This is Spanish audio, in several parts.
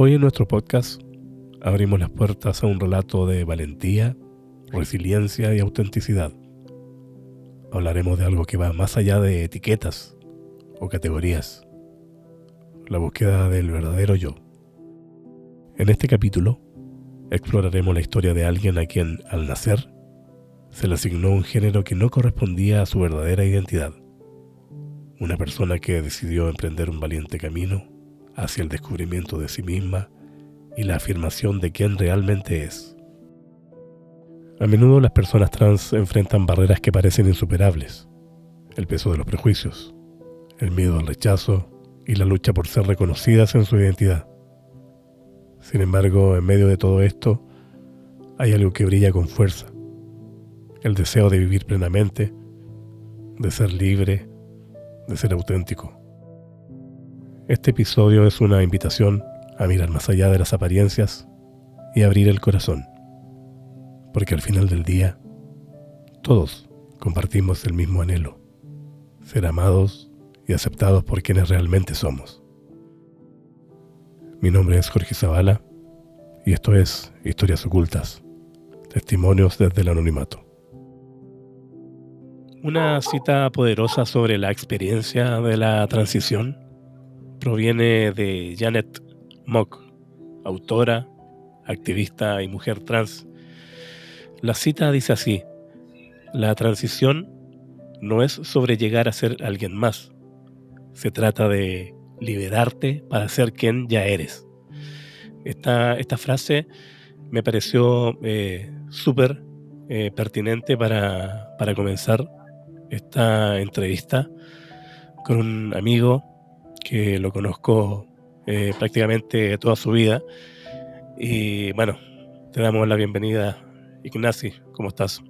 Hoy en nuestro podcast abrimos las puertas a un relato de valentía, resiliencia y autenticidad. Hablaremos de algo que va más allá de etiquetas o categorías, la búsqueda del verdadero yo. En este capítulo exploraremos la historia de alguien a quien, al nacer, se le asignó un género que no correspondía a su verdadera identidad. Una persona que decidió emprender un valiente camino hacia el descubrimiento de sí misma y la afirmación de quién realmente es. A menudo las personas trans enfrentan barreras que parecen insuperables: el peso de los prejuicios, el miedo al rechazo y la lucha por ser reconocidas en su identidad. Sin embargo, en medio de todo esto, hay algo que brilla con fuerza: el deseo de vivir plenamente, de ser libre, de ser auténtico. Este episodio es una invitación a mirar más allá de las apariencias y abrir el corazón, porque al final del día, todos compartimos el mismo anhelo: ser amados y aceptados por quienes realmente somos. Mi nombre es Jorge Zavala y esto es Historias Ocultas, testimonios desde el anonimato. Una cita poderosa sobre la experiencia de la transición proviene de Janet Mock, autora, activista y mujer trans. La cita dice así: la transición no es sobre llegar a ser alguien más. Se trata de liberarte para ser quien ya eres. Esta frase me pareció súper pertinente para comenzar esta entrevista con un amigo que lo conozco prácticamente toda su vida. Y bueno, te damos la bienvenida, Ignasi. ¿Cómo estás?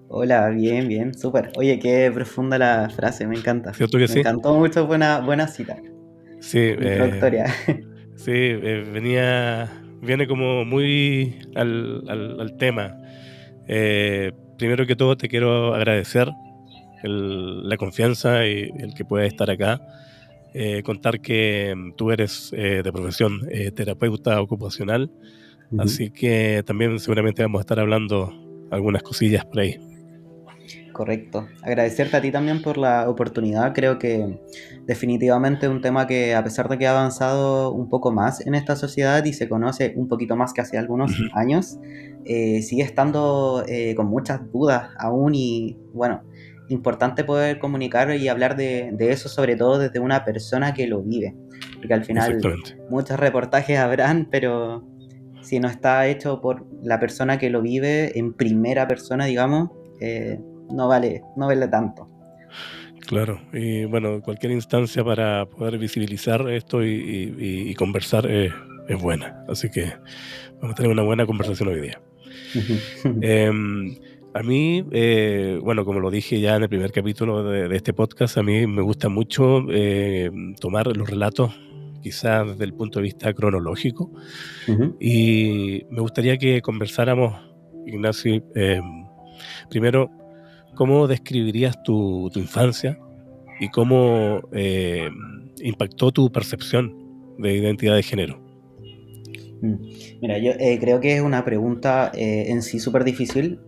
Hola, bien, súper. Oye, qué profunda la frase, me encanta. ¿Cierto que Me sí? encantó mucho, buena cita, Sí, introductoria. sí, viene como muy al tema. Primero que todo te quiero agradecer la confianza y el que puedas estar acá. Contar que tú eres de profesión terapeuta ocupacional, Ujú. así que también seguramente vamos a estar hablando algunas cosillas por ahí. Correcto. Agradecerte a ti también por la oportunidad. Creo que definitivamente es un tema que, a pesar de que ha avanzado un poco más en esta sociedad y se conoce un poquito más que hace algunos Ujú. años, sigue estando con muchas dudas aún y, bueno, importante poder comunicar y hablar de eso, sobre todo desde una persona que lo vive. Porque al final Exactamente. muchos reportajes habrán, pero si no está hecho por la persona que lo vive en primera persona, digamos, no vale tanto. Claro, y bueno, cualquier instancia para poder visibilizar esto y conversar es buena, así que vamos a tener una buena conversación hoy día. Em, a mí, bueno, como lo dije ya en el primer capítulo de este podcast, a mí me gusta mucho tomar los relatos quizás desde el punto de vista cronológico, y me gustaría que conversáramos, Ignacio, primero, ¿cómo describirías tu infancia y cómo impactó tu percepción de identidad de género? Mira, yo creo que es una pregunta en sí súper difícil,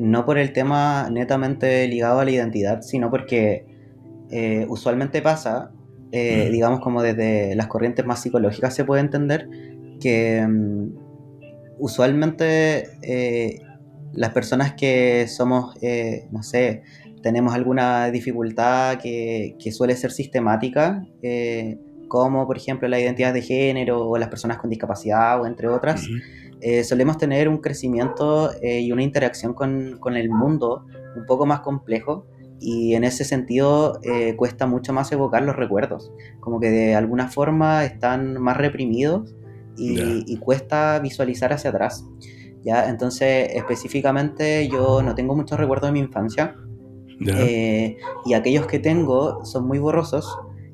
no por el tema netamente ligado a la identidad, sino porque usualmente pasa, digamos como desde las corrientes más psicológicas se puede entender, que usualmente las personas que somos, no sé, tenemos alguna dificultad que suele ser sistemática, como por ejemplo la identidad de género o las personas con discapacidad o entre otras, Ujú. solemos tener un crecimiento y una interacción con el mundo un poco más complejo y en ese sentido cuesta mucho más evocar los recuerdos, como que de alguna forma están más reprimidos Ya, y cuesta visualizar hacia atrás. ¿Ya? Entonces, específicamente, yo no tengo muchos recuerdos de mi infancia, ya, eh, y aquellos que tengo son muy borrosos,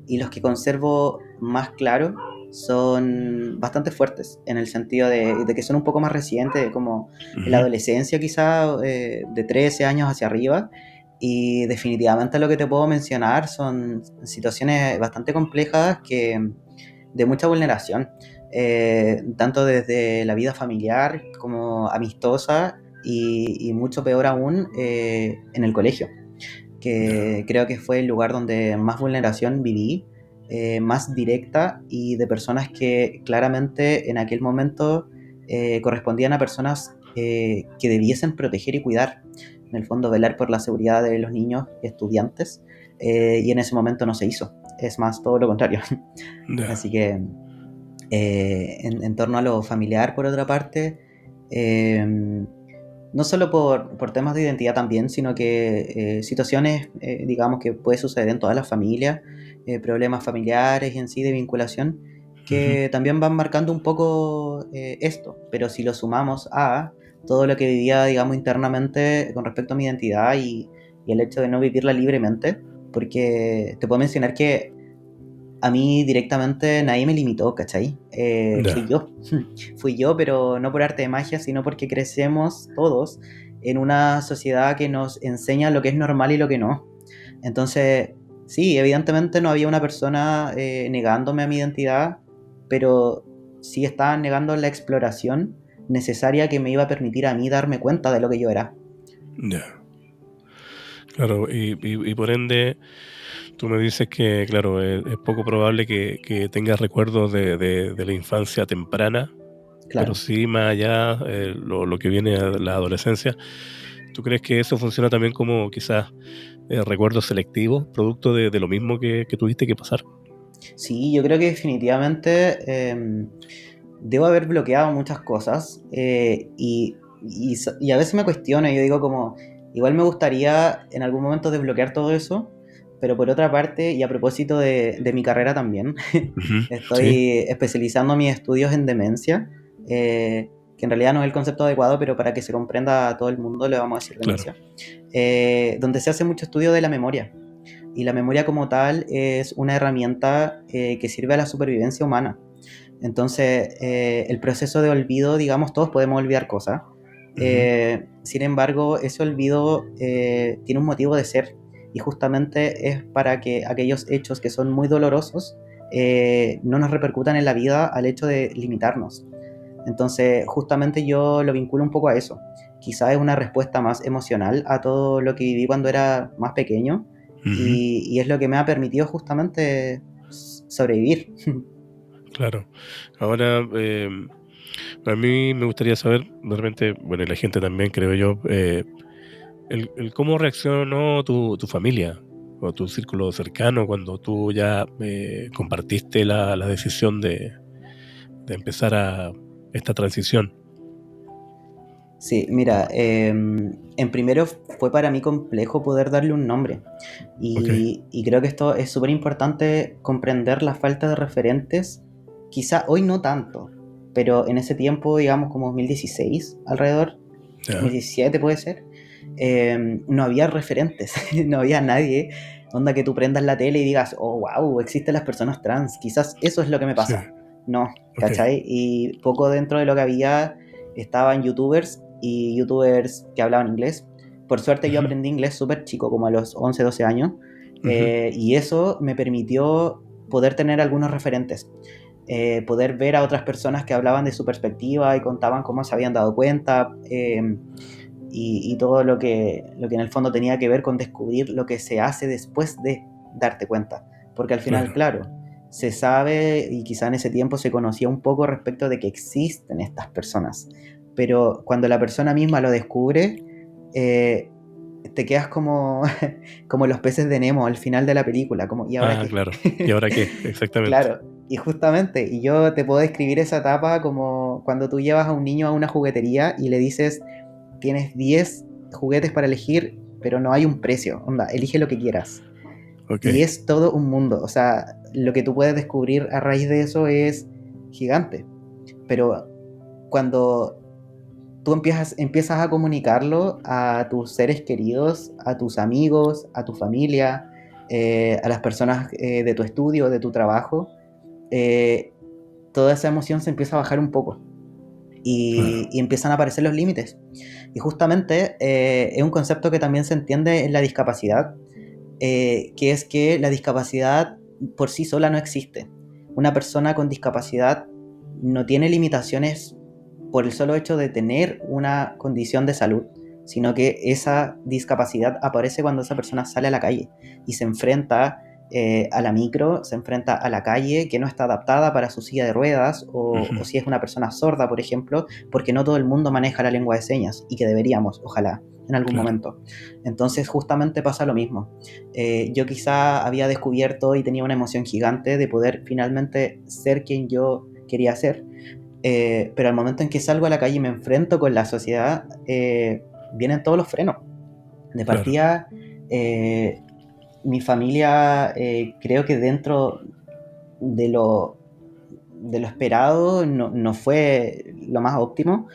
y los que conservo más claros son bastante fuertes, en el sentido de que son un poco más recientes, como en la ujú, adolescencia quizá, de 13 años hacia arriba, y definitivamente lo que te puedo mencionar son situaciones bastante complejas de mucha vulneración. tanto desde la vida familiar como amistosa y mucho peor aún en el colegio, Ya. que creo que fue el lugar donde más vulneración viví, más directa y de personas que claramente en aquel momento correspondían a personas que debiesen proteger y cuidar, en el fondo velar por la seguridad de los niños y estudiantes, y en ese momento no se hizo, es más, todo lo contrario. Ya. Así que en torno a lo familiar, por otra parte, no solo por temas de identidad también, sino que situaciones, digamos, que puede suceder en todas las familias, problemas familiares y en sí de vinculación, Ujú. que también van marcando un poco esto, pero si lo sumamos a todo lo que vivía, digamos, internamente con respecto a mi identidad y el hecho de no vivirla libremente, porque te puedo mencionar que a mí directamente nadie me limitó, ¿cachai? Fui Ya. yo, fui yo, pero no por arte de magia, sino porque crecemos todos en una sociedad que nos enseña lo que es normal y lo que no. Entonces, sí, evidentemente no había una persona negándome a mi identidad, pero sí estaban negando la exploración necesaria que me iba a permitir a mí darme cuenta de lo que yo era. Ya. Claro, y por ende, tú me dices que, claro, es poco probable que tengas recuerdos de la infancia temprana, pero Claro. sí más allá, lo que viene a la adolescencia. ¿Tú crees que eso funciona también como quizás recuerdos selectivos, producto de lo mismo que tuviste que pasar? Sí, yo creo que definitivamente debo haber bloqueado muchas cosas y a veces me cuestiono y yo digo como, igual me gustaría en algún momento desbloquear todo eso, pero por otra parte, y a propósito de mi carrera también, Ujú. Sí, estoy especializando mis estudios en demencia, que en realidad no es el concepto adecuado, pero para que se comprenda a todo el mundo le vamos a decir claro. demencia, donde se hace mucho estudio de la memoria. Y la memoria como tal es una herramienta que sirve a la supervivencia humana. Entonces, el proceso de olvido, digamos, todos podemos olvidar cosas. Ujú. Sin embargo, ese olvido tiene un motivo de ser y justamente es para que aquellos hechos que son muy dolorosos no nos repercutan en la vida al hecho de limitarnos. Entonces, justamente yo lo vinculo un poco a eso. Quizá es una respuesta más emocional a todo lo que viví cuando era más pequeño Ujú. y es lo que me ha permitido justamente sobrevivir. Claro. Ahora, a mí me gustaría saber, de repente, bueno, y la gente también, creo yo, el cómo reaccionó tu familia o tu círculo cercano cuando tú ya compartiste la decisión de empezar a esta transición. Sí, mira, en primero fue para mí complejo poder darle un nombre Ok, y creo que esto es súper importante comprender la falta de referentes, quizá hoy no tanto, pero en ese tiempo, digamos como 2016 alrededor, ya, 2017 puede ser, no había referentes, no había nadie, onda que tú prendas la tele y digas, oh, wow, existen las personas trans, quizás eso es lo que me sí, pasa. No, ok. ¿cachai? Y poco dentro de lo que había estaban youtubers y youtubers que hablaban inglés. Por suerte yo Ujú, aprendí inglés súper chico, como a los 11 12 años, ujú, y eso me permitió poder tener algunos referentes. Poder ver a otras personas que hablaban de su perspectiva y contaban cómo se habían dado cuenta, y todo lo que en el fondo tenía que ver con descubrir lo que se hace después de darte cuenta. Porque al final, claro, claro, se sabe y quizá en ese tiempo se conocía un poco respecto de que existen estas personas. Pero cuando la persona misma lo descubre, eh, te quedas como, como los peces de Nemo al final de la película, como ¿y ahora ah, qué? claro. ¿Y ahora qué? Exactamente. Claro, y justamente, y yo te puedo describir esa etapa como cuando tú llevas a un niño a una juguetería y le dices, tienes 10 juguetes para elegir, pero no hay un precio, onda, elige lo que quieras. Ok, Y es todo un mundo, o sea, lo que tú puedes descubrir a raíz de eso es gigante, pero cuando tú empiezas a comunicarlo a tus seres queridos, a tus amigos, a tu familia, a las personas de tu estudio, de tu trabajo, eh, toda esa emoción se empieza a bajar un poco claro. y empiezan a aparecer los límites. Y justamente es un concepto que también se entiende en la discapacidad, que es que la discapacidad por sí sola no existe. Una persona con discapacidad no tiene limitaciones por el solo hecho de tener una condición de salud, sino que esa discapacidad aparece cuando esa persona sale a la calle y se enfrenta a la micro, se enfrenta a la calle que no está adaptada para su silla de ruedas, o si es una persona sorda, por ejemplo, porque no todo el mundo maneja la lengua de señas y que deberíamos, ojalá, en algún momento. Entonces justamente pasa lo mismo. Yo quizá había descubierto y tenía una emoción gigante de poder finalmente ser quien yo quería ser, pero al momento en que salgo a la calle y me enfrento con la sociedad, vienen todos los frenos. De partida, mi familia, creo que dentro de lo esperado no fue lo más óptimo,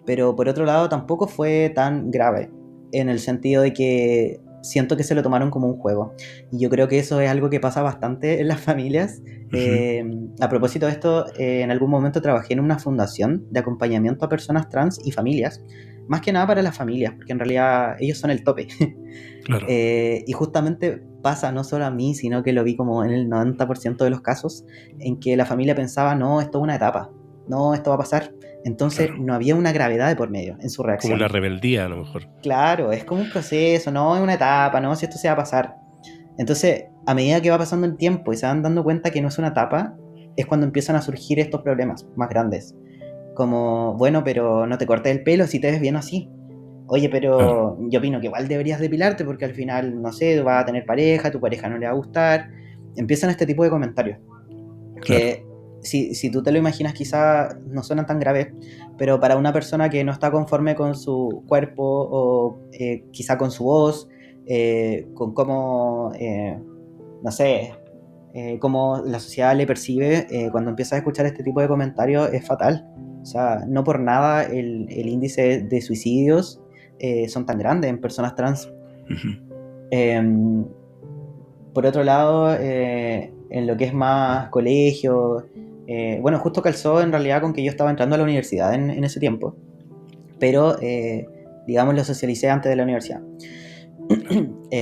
pero por otro lado tampoco fue tan grave, en el sentido de que siento que se lo tomaron como un juego. Y yo creo que eso es algo que pasa bastante en las familias. A propósito de esto, en algún momento trabajé en una fundación de acompañamiento a personas trans y familias, más que nada para las familias, porque en realidad ellos son el tope. Claro. Y justamente pasa no solo a mí, sino que lo vi como en el 90% de los casos, en que la familia pensaba, no, esto es una etapa, no, esto va a pasar. Entonces Claro. no había una gravedad de por medio en su Como una reacción. rebeldía, a lo mejor. Claro, es como un proceso, no es una etapa, no, si esto se va a pasar. Entonces, a medida que va pasando el tiempo y se van dando cuenta que no es una etapa, es cuando empiezan a surgir estos problemas más grandes. Como, bueno, pero no te cortes el pelo si te ves bien así. Oye, Claro. pero yo opino que igual deberías depilarte porque al final, no sé, vas a tener pareja, tu pareja no le va a gustar. Empiezan este tipo de comentarios Claro. que si tú te lo imaginas quizá no suenan tan graves, pero para una persona que no está conforme con su cuerpo o quizá con su voz, con cómo, no sé, cómo la sociedad le percibe, cuando empiezas a escuchar este tipo de comentarios es fatal. O sea, no por nada el índice de suicidios son tan grandes en personas trans. Por otro lado, en lo que es más colegio, bueno, justo calzó en realidad con que yo estaba entrando a la universidad en ese tiempo, pero digamos lo socialicé antes de la universidad,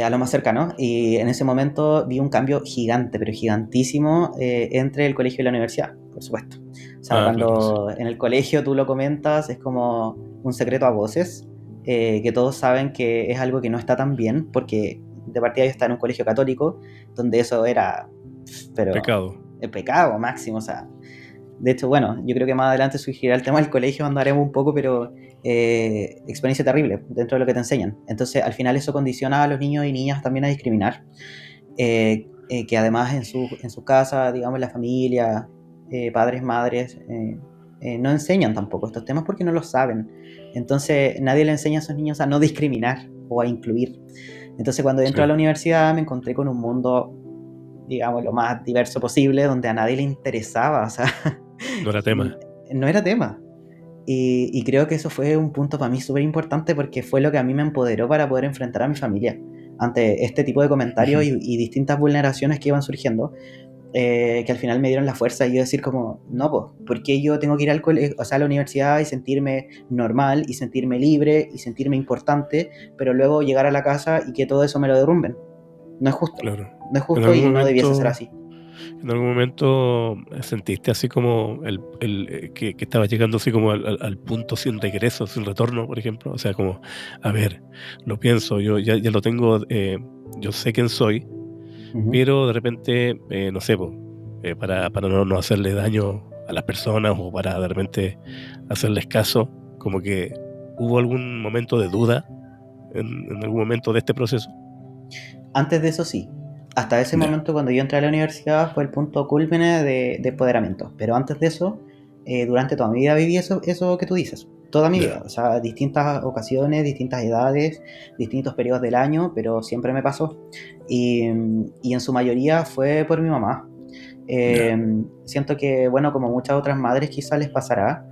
a lo más cercano, y en ese momento vi un cambio gigante, pero gigantísimo, entre el colegio y la universidad, por supuesto. O sea, Claro, sí. cuando en el colegio tú lo comentas, es como un secreto a voces, que todos saben que es algo que no está tan bien, porque de partida yo estaba en un colegio católico, donde eso era, pero Pecado. el pecado máximo, o sea, de hecho, bueno, yo creo que más adelante surgirá el tema del colegio, andaremos un poco, pero experiencia terrible dentro de lo que te enseñan. Entonces, al final eso condiciona a los niños y niñas también a discriminar, que además en su casa, digamos, la familia, padres, madres, no enseñan tampoco estos temas porque no lo saben. Entonces, nadie le enseña a esos niños a no discriminar o a incluir. Entonces, cuando entro a Sí. la universidad me encontré con un mundo, digamos, lo más diverso posible, donde a nadie le interesaba, o sea, No era tema. no era tema. Y creo que eso fue un punto para mí súper importante porque fue lo que a mí me empoderó para poder enfrentar a mi familia ante este tipo de comentarios y distintas vulneraciones que iban surgiendo, que al final me dieron la fuerza y yo decir como, no, pues, ¿por qué yo tengo que ir al colegio, o sea, a la universidad y sentirme normal y sentirme libre y sentirme importante, pero luego llegar a la casa y que todo eso me lo derrumben? No es justo. Claro. No es En justo algún y no debiese ser momento, así. en algún momento sentiste así como que estaba llegando así como al punto sin regreso, sin retorno, por ejemplo. O sea, como, a ver, lo pienso, yo ya lo tengo, yo sé quién soy, Ujú. pero de repente, no sé, po, para no hacerle daño a las personas o para de repente hacerles caso, como que hubo algún momento de duda en algún momento de este proceso. Antes de eso sí. Hasta ese Ya. momento cuando yo entré a la universidad fue el punto culmine de empoderamiento. Pero antes de eso, durante toda mi vida viví eso que tú dices. Toda mi vida. Ya. O sea, distintas ocasiones, distintas edades, distintos periodos del año, pero siempre me pasó. Y en su mayoría fue por mi mamá. Ya. Siento que, bueno, como muchas otras madres quizás les pasará,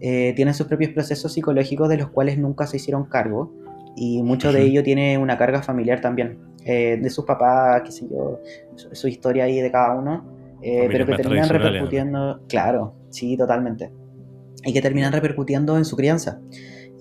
tienen sus propios procesos psicológicos de los cuales nunca se hicieron cargo y mucho de Ujú. ello tiene una carga familiar también, de sus papás, qué sé yo, su historia ahí de cada uno, pero Familias que más terminan tradicionales, además. repercutiendo, claro, sí, totalmente, y que terminan Ya. repercutiendo en su crianza.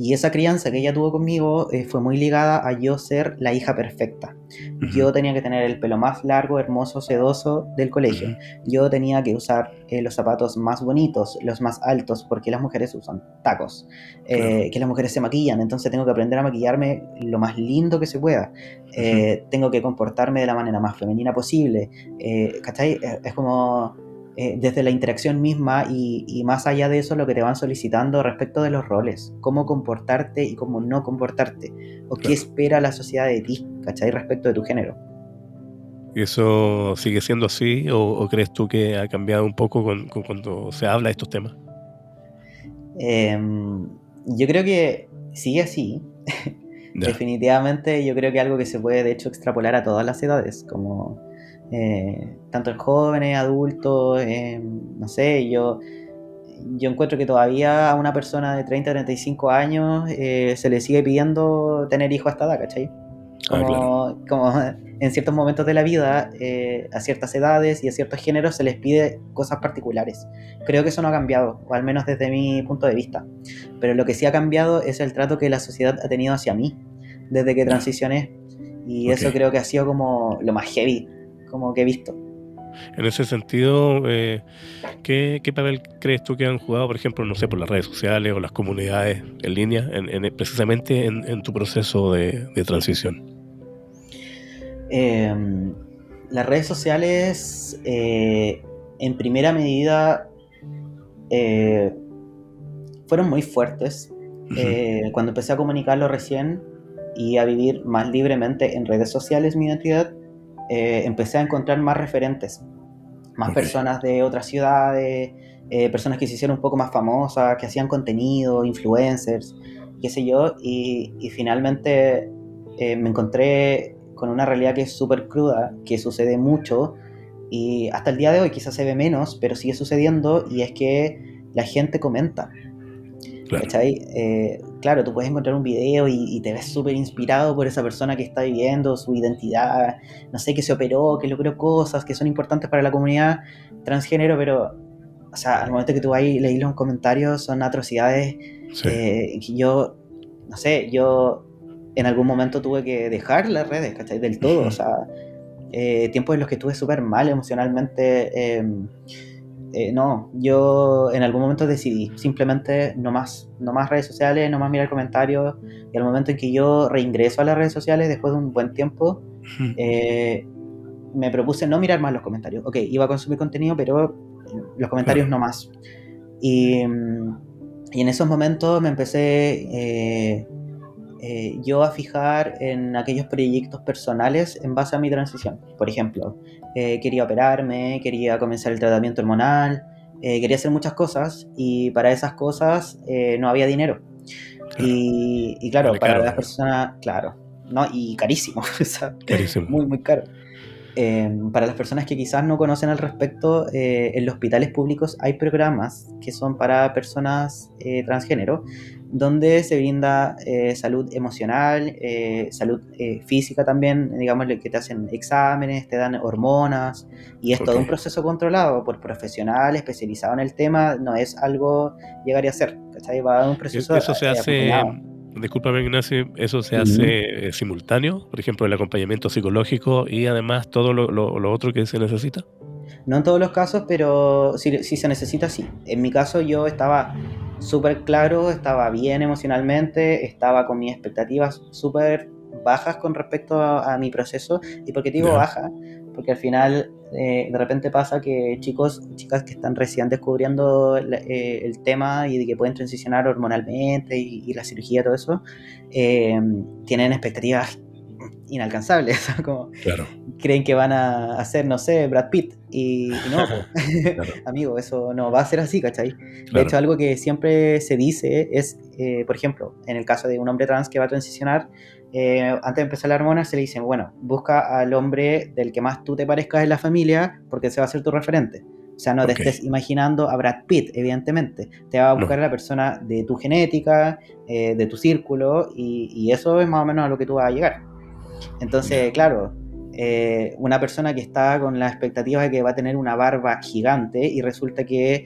Y esa crianza que ella tuvo conmigo fue muy ligada a yo ser la hija perfecta. Ujú, Yo tenía que tener el pelo más largo, hermoso, sedoso del colegio. ujú, Yo tenía que usar los zapatos más bonitos, los más altos, porque las mujeres usan tacos. claro. Que las mujeres se maquillan, entonces tengo que aprender a maquillarme lo más lindo que se pueda. Ujú, Tengo que comportarme de la manera más femenina posible. ¿Cachai? Es como desde la interacción misma y más allá de eso lo que te van solicitando respecto de los roles, cómo comportarte y cómo no comportarte, o qué claro. espera la sociedad de ti, ¿cachai? Respecto de tu género. ¿Y eso sigue siendo así o crees tú que ha cambiado un poco con cuando se habla de estos temas? Yo creo que sigue así. Ya, Definitivamente yo creo que algo que se puede de hecho extrapolar a todas las edades, como tanto en jóvenes, adultos, no sé, yo encuentro que todavía a una persona de 30 35 años se le sigue pidiendo tener hijos hasta edad, ¿cachai? claro. Como en ciertos momentos de la vida, a ciertas edades y a ciertos géneros se les pide cosas particulares. Creo que eso no ha cambiado, o al menos desde mi punto de vista. Pero lo que sí ha cambiado es el trato que la sociedad ha tenido hacia mí desde que Ya, transicioné. Y ok. eso creo que ha sido como lo más heavy como que he visto. En ese sentido, ¿qué papel crees tú que han jugado, por ejemplo, no sé, por las redes sociales o las comunidades en línea, precisamente en tu proceso de transición? Eh, las redes sociales, en primera medida, eh, fueron muy fuertes. Ujú, Cuando empecé a comunicarlo recién y a vivir más libremente en redes sociales mi identidad, empecé a encontrar más referentes, más ok, personas de otras ciudades, personas que se hicieron un poco más famosas, que hacían contenido, influencers, qué sé yo, y finalmente me encontré con una realidad que es súper cruda, que sucede mucho, y hasta el día de hoy quizás se ve menos, pero sigue sucediendo, y es que la gente comenta. claro. ¿Cachai? Claro, tú puedes encontrar un video y te ves súper inspirado por esa persona que está viviendo su identidad, no sé, que se operó, que logró cosas que son importantes para la comunidad transgénero, pero, o sea, al momento que tú vas y leís los comentarios son atrocidades Sí. que yo, no sé, yo en algún momento tuve que dejar las redes, ¿cachai? Del todo, o Ujú, sea, tiempos en los que estuve súper mal emocionalmente. No, yo en algún momento decidí simplemente no más redes sociales, no más mirar comentarios. Y al momento en que yo reingreso a las redes sociales después de un buen tiempo, ujú, eh, me propuse no mirar más los comentarios. Ok, iba a consumir contenido, pero los comentarios claro. no más. Y, y en esos momentos me empecé yo a fijar en aquellos proyectos personales en base a mi transición. Por ejemplo, quería operarme, quería comenzar el tratamiento hormonal, quería hacer muchas cosas y para esas cosas no había dinero. Claro. Y claro, Vale, para caro las además. personas, claro, ¿no? Y carísimo, o sea, Carísimo. muy, muy caro. Para las personas que quizás no conocen al respecto, en los hospitales públicos hay programas que son para personas transgénero, donde se brinda salud emocional, salud física también, digamos que te hacen exámenes, te dan hormonas, y es Ok. todo un proceso controlado por profesional especializado en el tema, no es algo llegar y hacer, ¿cachai? Va a un proceso Eso se hace, acompañado. discúlpame Ignacio, eso se Ujú. hace simultáneo, por ejemplo, el acompañamiento psicológico y además todo lo otro que se necesita. No en todos los casos, pero si se necesita, sí. En mi caso yo estaba súper claro, estaba bien emocionalmente, estaba con mis expectativas súper bajas con respecto a mi proceso. ¿Y por qué te digo Ya, baja? Porque al final de repente pasa que chicos, chicas que están recién descubriendo el tema y de que pueden transicionar hormonalmente y la cirugía, todo eso, eh, tienen expectativas inalcanzables, como claro, creen que van a hacer, no sé, Brad Pitt. Y no, po. claro, Amigo, eso no va a ser así, ¿cachai? De hecho, claro. algo que siempre se dice es, por ejemplo, en el caso de un hombre trans que va a transicionar, antes de empezar la hormona se le dicen, bueno, busca al hombre del que más tú te parezcas en la familia porque ese va a ser tu referente. O sea, no te Ok, estés imaginando a Brad Pitt, evidentemente. Te va a buscar a no, la persona de tu genética, de tu círculo, y eso es más o menos a lo que tú vas a llegar. Entonces, ya, claro, una persona que está con la expectativa de que va a tener una barba gigante y resulta que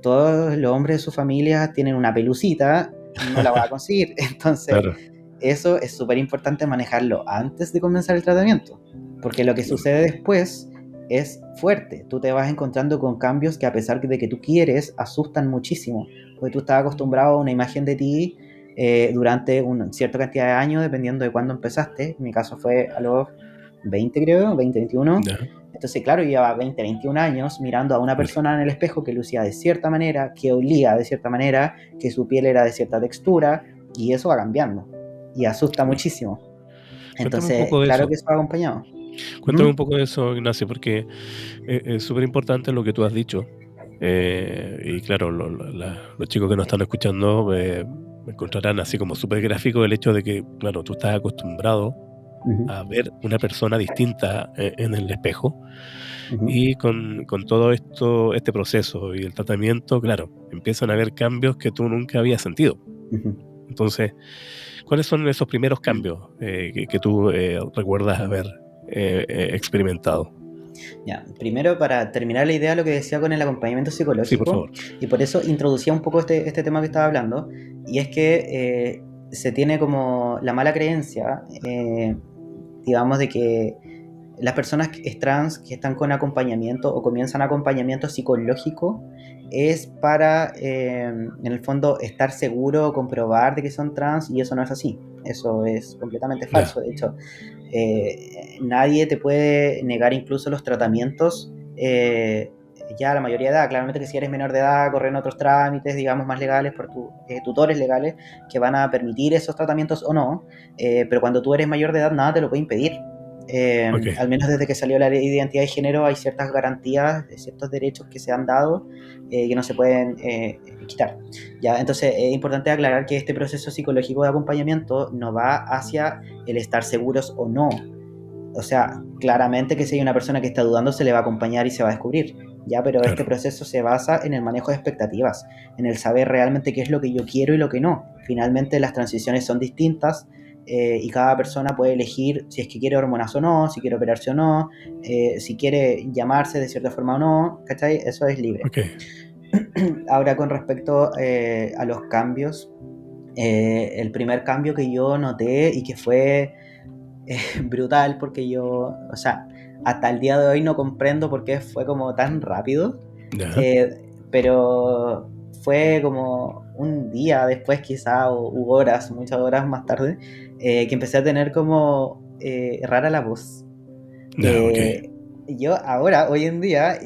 todos los hombres de su familia tienen una pelucita, no la vas a conseguir. Entonces, Claro, eso es súper importante manejarlo antes de comenzar el tratamiento, porque lo que claro. sucede después es fuerte. Tú te vas encontrando con cambios que, a pesar de que tú quieres, asustan muchísimo, porque tú estás acostumbrado a una imagen de ti durante una cierta cantidad de años, dependiendo de cuándo empezaste. En mi caso fue a los 20, creo, 20, 21. Ya, Entonces, claro, yo llevaba 20, 21 años mirando a una claro. persona en el espejo que lucía de cierta manera, que olía de cierta manera, que su piel era de cierta textura, y eso va cambiando y asusta Claro. muchísimo. Cuéntame un Entonces, poco de claro eso. que eso va acompañado. Cuéntame ¿Mm? un poco de eso, Ignacio, porque es súper importante lo que tú has dicho. Y claro, los chicos que nos están escuchando me encontrarán así como súper gráfico el hecho de que, claro, tú estás acostumbrado Ujú, a ver una persona distinta en el espejo ujú, y con todo esto, este proceso y el tratamiento, claro, empiezan a haber cambios que tú nunca habías sentido. ujú. Entonces, ¿cuáles son esos primeros cambios que tú recuerdas haber experimentado? Ya, primero, para terminar la idea, lo que decía con el acompañamiento Sí, por psicológico, favor. y por eso introducía un poco este tema que estaba hablando, y es que se tiene como la mala creencia, digamos, de que las personas trans que están con acompañamiento o comienzan acompañamiento psicológico es para, en el fondo, estar seguro o comprobar de que son trans, y eso no es así. Eso es completamente Ya, falso. De hecho, nadie te puede negar incluso los tratamientos ya a la mayoría de edad. Claramente que si eres menor de edad corren otros trámites, digamos, más legales por tutores legales que van a permitir esos tratamientos o no, pero cuando tú eres mayor de edad nada te lo puede impedir. ok, Al menos desde que salió la ley de identidad de género hay ciertas garantías, ciertos derechos que se han dado que no se pueden quitar. ¿Ya? Entonces es importante aclarar que este proceso psicológico de acompañamiento no va hacia el estar seguros o no. O sea, claramente que si hay una persona que está dudando se le va a acompañar y se va a descubrir, ¿ya? Pero este claro, proceso se basa en el manejo de expectativas, en el saber realmente qué es lo que yo quiero y lo que no. Finalmente las transiciones son distintas y cada persona puede elegir si es que quiere hormonas o no, si quiere operarse o no, si quiere llamarse de cierta forma o no, ¿cachai? Eso es libre. ok, Ahora, con respecto a los cambios, el primer cambio que yo noté y que fue brutal, porque yo, o sea, hasta el día de hoy no comprendo por qué fue como tan rápido, ya, pero fue como un día después quizá, o u horas, muchas horas más tarde, que empecé a tener como rara la voz. ya, ok, Eh, yo ahora, hoy en día,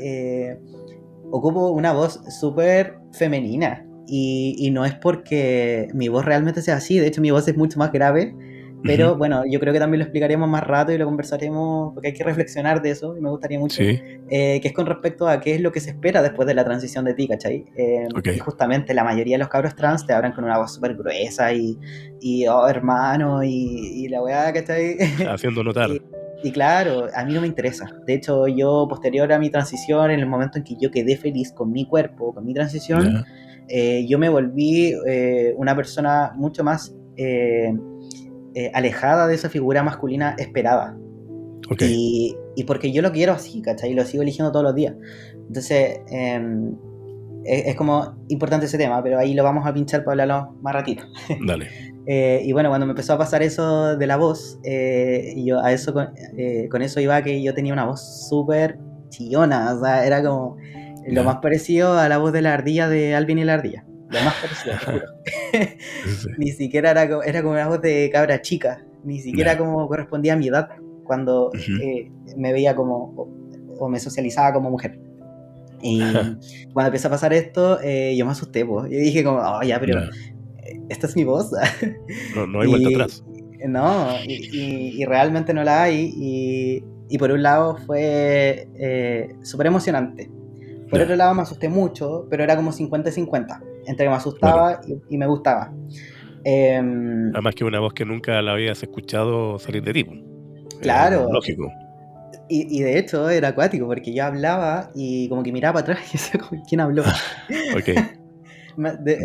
ocupo una voz súper femenina. Y no es porque mi voz realmente sea así, de hecho mi voz es mucho más grave, ujú, pero bueno, yo creo que también lo explicaremos más rato y lo conversaremos porque hay que reflexionar de eso y me gustaría mucho, sí, que es con respecto a qué es lo que se espera después de la transición de ti, ¿cachai? ok, Y justamente la mayoría de los cabros trans te hablan con una voz súper gruesa y oh, hermano, y la weá, ¿cachai? haciendo Y, notar, y claro, a mí no me interesa. De hecho, yo, posterior a mi transición, en el momento en que yo quedé feliz con mi cuerpo, con mi transición, ya, yo me volví una persona mucho más alejada de esa figura masculina esperada. ok, Y porque yo lo quiero así, ¿cachai? Y lo sigo eligiendo todos los días. Entonces, es como importante ese tema, pero ahí lo vamos a pinchar para hablarlo más ratito. dale, Y bueno, cuando me empezó a pasar eso de la voz, yo a eso con eso iba que yo tenía una voz súper chillona, o sea, era como lo ya, más parecido a la voz de la ardilla de Alvin y la ardilla, lo más parecido, te juro. sí, sí, Ni siquiera era como una voz de cabra chica, ni siquiera ya, como correspondía a mi edad cuando ujú, me veía como o me socializaba como mujer. Y cuando empezó a pasar esto, yo me asusté, pues. Yo dije como, oh, ya, pero ya, esta es mi voz. no, no hay vuelta Y atrás, no, y realmente no la hay. Y por un lado fue súper emocionante. Por otro ya, lado me asusté mucho, pero era como 50-50, entre que me claro, asustaba y me gustaba. Em, además que una voz que nunca la habías escuchado salir de ti, po. Es algo claro, lógico, y de hecho era acuático, porque yo hablaba y como que miraba para atrás y decía, como, ¿quién habló? ok,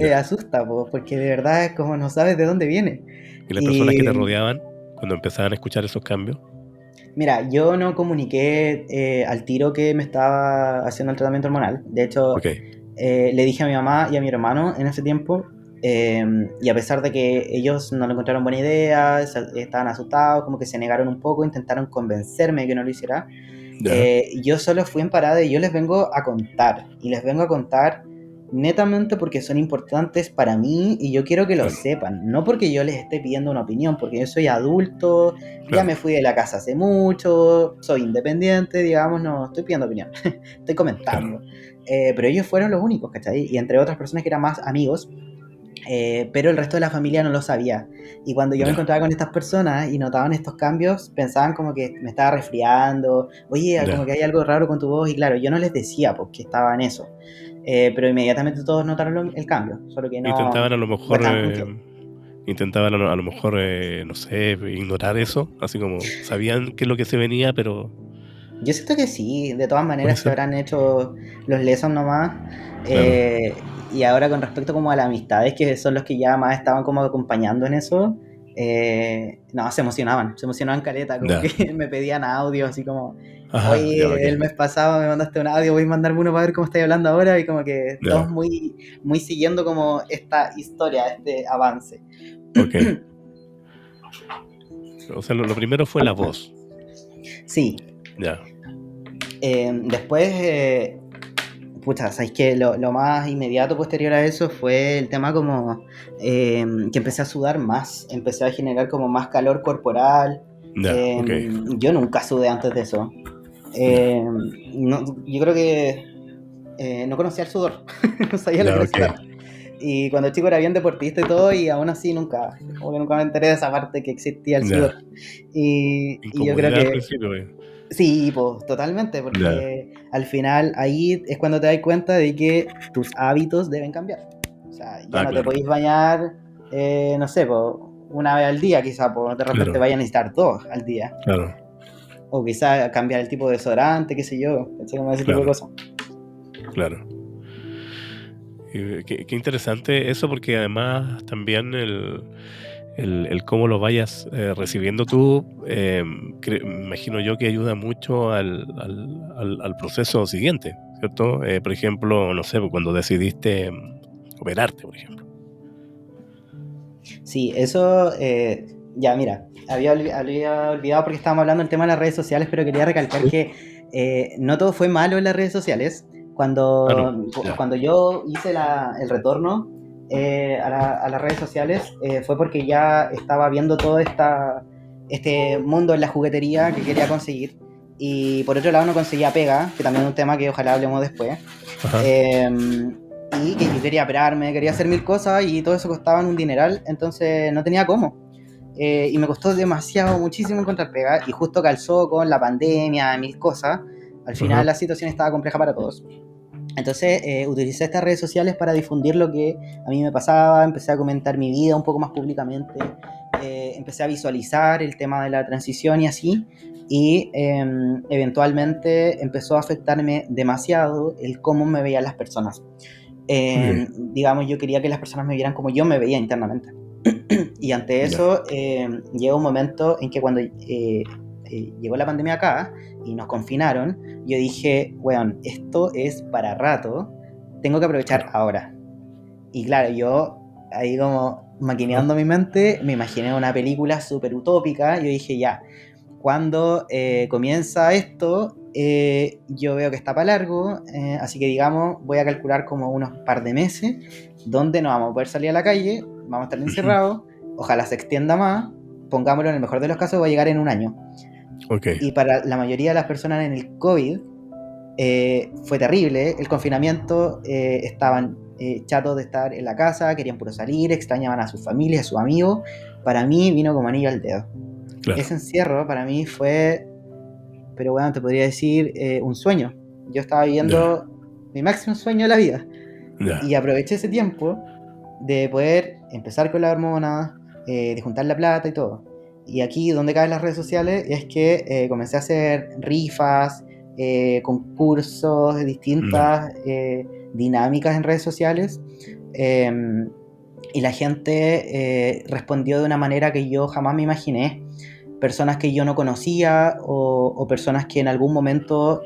ya, Asusta, po, porque de verdad es como no sabes de dónde viene. y las personas que Y te rodeaban, cuando empezaban a escuchar esos cambios, mira, yo no comuniqué al tiro que me estaba haciendo el tratamiento hormonal. De hecho, ok, le dije a mi mamá y a mi hermano en ese tiempo, Y a pesar de que ellos no lo encontraron buena idea, estaban asustados, como que se negaron un poco, intentaron convencerme de que no lo hiciera. Ya, Yo solo fui en parada y yo les vengo a contar. Y les vengo a contar netamente porque son importantes para mí y yo quiero que lo claro, sepan. No porque yo les esté pidiendo una opinión, porque yo soy adulto, ya claro, me fui de la casa hace mucho, soy independiente, digamos, no estoy pidiendo opinión, estoy claro. comentando. Pero ellos fueron los únicos, ¿cachai? Y entre otras personas que eran más amigos, pero el resto de la familia no lo sabía. Y cuando yo me Ya, encontraba con estas personas y notaban estos cambios, pensaban como que me estaba resfriando, oye, como ya. que hay algo raro con tu voz, y claro, yo no les decía porque estaba en eso. Pero inmediatamente todos notaron el cambio, solo que no Intentaban a lo fue mejor, tan mucho. a lo mejor, no sé, ignorar eso, así como sabían qué es lo que se venía, pero Yo siento que sí, de todas puede maneras se ser, habrán hecho los lessons nomás. claro, Y ahora con respecto como a las amistades, que son los que ya más estaban como acompañando en eso, no, se emocionaban caleta, como ya, que me pedían audio, así como, ajá, ya, oye, el bacán, mes pasado me mandaste un audio, voy a mandarme uno para ver cómo estáis hablando ahora, y como que todos ya, muy, muy siguiendo como esta historia, este avance. ok. O sea, lo primero fue la voz, Sí, ya, después pucha, sabéis que lo más inmediato posterior a eso fue el tema como que empecé a sudar más, empecé a generar como más calor corporal. ya, Eh, ok, yo nunca sudé antes de eso. ya, Eh, yo creo que no conocía el sudor, no sabía lo que ya, era ok, sudar. Y cuando chico era bien deportista y todo, y aún así nunca, como que nunca me enteré de esa parte que existía el sudor. ya. Y yo creo Incomodidad al que principio, sí, pues totalmente, ya, porque al final ahí es cuando te das cuenta de que tus hábitos deben cambiar. O sea, ya ah, no te claro, podéis bañar, no sé, pues, una vez al día, quizá, pues de repente claro, vayas a necesitar dos al día. claro, O quizá cambiar el tipo de desodorante, qué sé yo, ¿cachai? Como ese tipo de claro, cosas. claro. Y qué interesante eso porque además también el cómo lo vayas recibiendo tú, me imagino yo que ayuda mucho al proceso siguiente, ¿cierto? Por ejemplo, no sé, pues, cuando decidiste operarte, por ejemplo. Sí, eso, ya mira, había olvidado porque estábamos hablando del tema de las redes sociales, pero quería recalcar Sí. que no todo fue malo en las redes sociales. Ah, no, ya. Cuando yo hice el retorno a las redes sociales, fue porque ya estaba viendo todo este mundo en la juguetería que quería conseguir. Y por otro lado no conseguía pega, que también es un tema que ojalá hablemos después. Ajá, Eh, y que yo quería operarme, quería hacer mil cosas y todo eso costaba un dineral, entonces no tenía cómo. Y me costó demasiado, muchísimo encontrar pega y justo calzó con la pandemia, mil cosas. Al final ajá, la situación estaba compleja para todos. Entonces utilicé estas redes sociales para difundir lo que a mí me pasaba, empecé a comentar mi vida un poco más públicamente, empecé a visualizar el tema de la transición y así, y eventualmente empezó a afectarme demasiado el cómo me veían las personas. ok, Digamos, yo quería que las personas me vieran como yo me veía internamente. Y ante ya, eso, llegó un momento en que cuando llegó la pandemia acá y nos confinaron, yo dije, weón, esto es para rato, tengo que aprovechar claro, ahora. Y claro, yo ahí como ajá, maquineando mi mente, me imaginé una película súper utópica, yo dije, ya, cuando comienza esto, yo veo que está para largo, así que digamos, voy a calcular como unos par de meses donde no vamos a poder salir a la calle, vamos a estar ujú, encerrados, ojalá se extienda más, pongámoslo en el mejor de los casos, va a llegar en un año. ok, Y para la mayoría de las personas en el COVID fue terrible, el confinamiento, estaban chatos de estar en la casa, querían puro salir, extrañaban a sus familias, a sus amigos. Para mí vino como anillo al dedo. Ese claro, encierro para mí fue, pero bueno, te podría decir un sueño. Yo estaba ya, viviendo mi máximo sueño de la vida ya, y aproveché ese tiempo de poder empezar con la hormona, de juntar la plata y todo. Y aquí donde caen las redes sociales es que comencé a hacer rifas, concursos de ya, distintas dinámicas en redes sociales. eh, y la gente respondió de una manera que yo jamás me imaginé. personas que yo no conocía o personas que en algún momento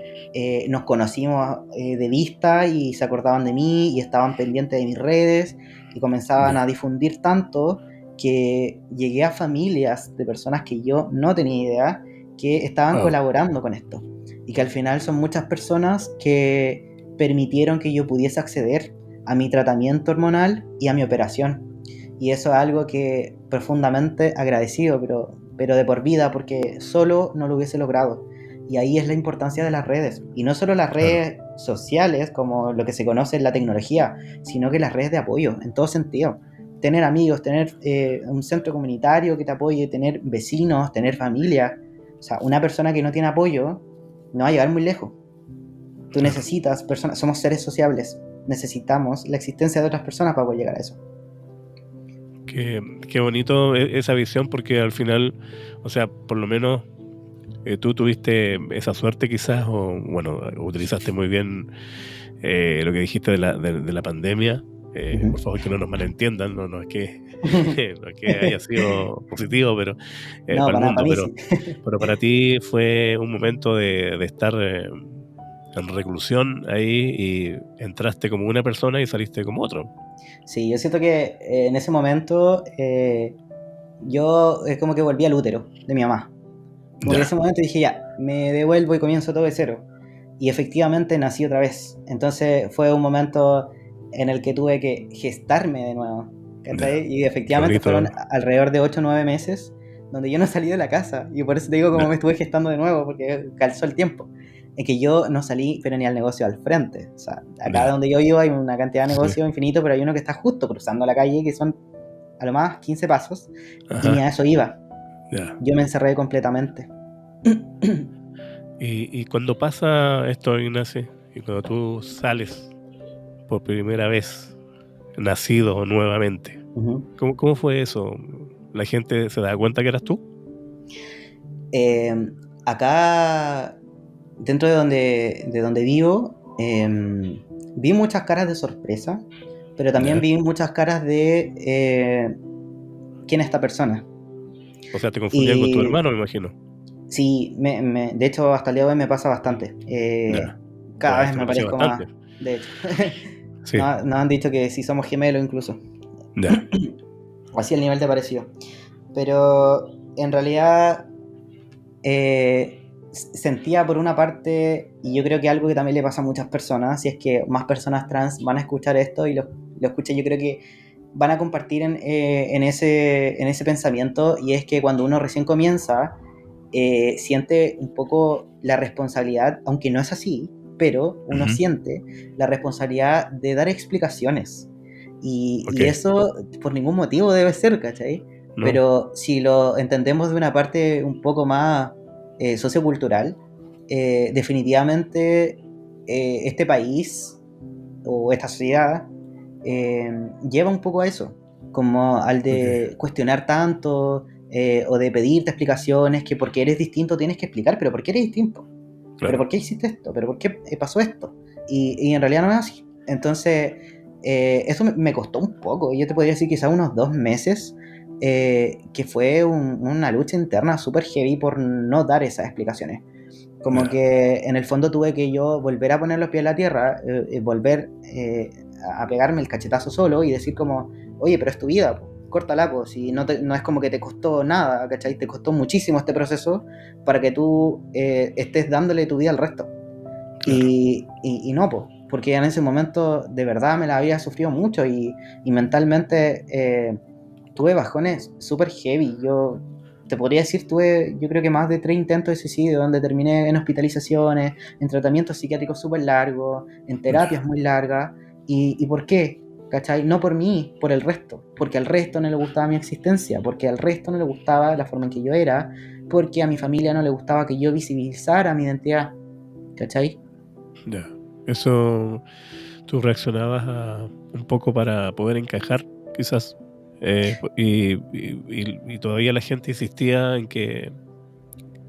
nos conocimos de vista y se acordaban de mí y estaban pendientes de mis redes y comenzaban a Ya. difundir tanto que llegué a familias de personas que yo no tenía idea que estaban Wow. colaborando con esto y que al final son muchas personas que permitieron que yo pudiese acceder a mi tratamiento hormonal y a mi operación. Y eso es algo que profundamente agradecido, pero de por vida, porque solo no lo hubiese logrado. Y ahí es la importancia de las redes. Y no solo las Claro. redes sociales, como lo que se conoce en la tecnología, sino que las redes de apoyo, en todo sentido. Tener amigos, tener un centro comunitario que te apoye, tener vecinos, tener familia. O sea, una persona que no tiene apoyo no va a llegar muy lejos. Tú Claro. necesitas personas, somos seres sociables. Necesitamos la existencia de otras personas para poder llegar a eso. Qué bonito esa visión, porque al final, o sea, por lo menos tú tuviste esa suerte quizás, o bueno, utilizaste muy bien lo que dijiste de la pandemia. Por favor, que no nos malentiendan, no es que no es que haya sido positivo, pero No, para el para nada, mundo, para mí sí. pero para ti fue un momento de estar en reclusión ahí, y entraste como una persona y saliste como otro. Sí, yo siento que en ese momento yo es como que volví al útero de mi mamá. Como que en Ya, ese momento dije, ya, me devuelvo y comienzo todo de cero. Y efectivamente nací otra vez. Entonces fue un momento en el que tuve que gestarme de nuevo. ya. ¿Cachai? Y Qué efectivamente fueron bonito. alrededor de 8 o 9 meses donde yo no salí de la casa. Y por eso te digo cómo me Ya, estuve gestando de nuevo, porque calzó el tiempo. En que yo no salí, pero ni al negocio al frente. O sea, acá ya. donde yo vivo hay una cantidad de Sí. negocios infinito, pero hay uno que está justo cruzando la calle, que son a lo más 15 pasos. Y ni a Ajá. eso iba. Ya. Yo me encerré completamente. Y cuando pasa esto, Ignacio, y cuando tú sales por primera vez, nacido nuevamente, Ujú. ¿cómo fue eso? ¿La gente se da cuenta que eras tú? Eh, Acá, dentro de donde vivo, vi muchas caras de sorpresa, pero también Ya. vi muchas caras de quién es esta persona. O sea, te confundían con tu Y hermano, me imagino. sí, de hecho, hasta el día de hoy me pasa bastante. Ya. Cada Guau, vez se me pareció parezco más, bastante. de hecho. Sí. Nos han dicho que sí somos gemelos incluso. Ya. Así el nivel de parecido. Pero en realidad sentía por una parte, y yo creo que algo que también le pasa a muchas personas, si es que más personas trans van a escuchar esto y lo escuchan, yo creo que van a compartir en ese pensamiento, y es que cuando uno recién comienza, siente un poco la responsabilidad, aunque no es así, pero uno Ujú. siente la responsabilidad de dar explicaciones. Ok. Y eso por ningún motivo debe ser, ¿cachai? No. Pero si lo entendemos de una parte un poco más sociocultural, definitivamente este país o esta sociedad lleva un poco a eso, como al Ok. de cuestionar tanto o de pedirte explicaciones, que porque eres distinto tienes que explicar, pero ¿por qué eres distinto? ¿Pero por Claro. qué hiciste esto? ¿Pero por qué pasó esto? Y en realidad no es así. Entonces, eso me costó un poco. Yo te podría decir quizá unos 2 meses, que fue una lucha interna súper heavy por no dar esas explicaciones. Como Ya. que en el fondo tuve que yo volver a poner los pies en la tierra, volver a pegarme el cachetazo solo y decir como, oye, pero es tu vida, po, córtala, pues, si no es como que te costó nada, ¿cachai? Te costó muchísimo este proceso para que tú estés dándole tu vida al resto. Claro. Y no, pues, porque en ese momento de verdad me la había sufrido mucho y mentalmente tuve bajones súper heavy. Yo te podría decir, tuve yo creo que más de 3 intentos de suicidio donde terminé en hospitalizaciones, en tratamientos psiquiátricos súper largos, en terapias Ya. muy largas. ¿Y por qué? ¿Cachai? No por mí, por el resto. Porque al resto no le gustaba mi existencia, porque al resto no le gustaba la forma en que yo era, porque a mi familia no le gustaba que yo visibilizara mi identidad. ¿Cachai? Ya. Eso tú reaccionabas un poco para poder encajar, quizás. Y todavía la gente insistía en que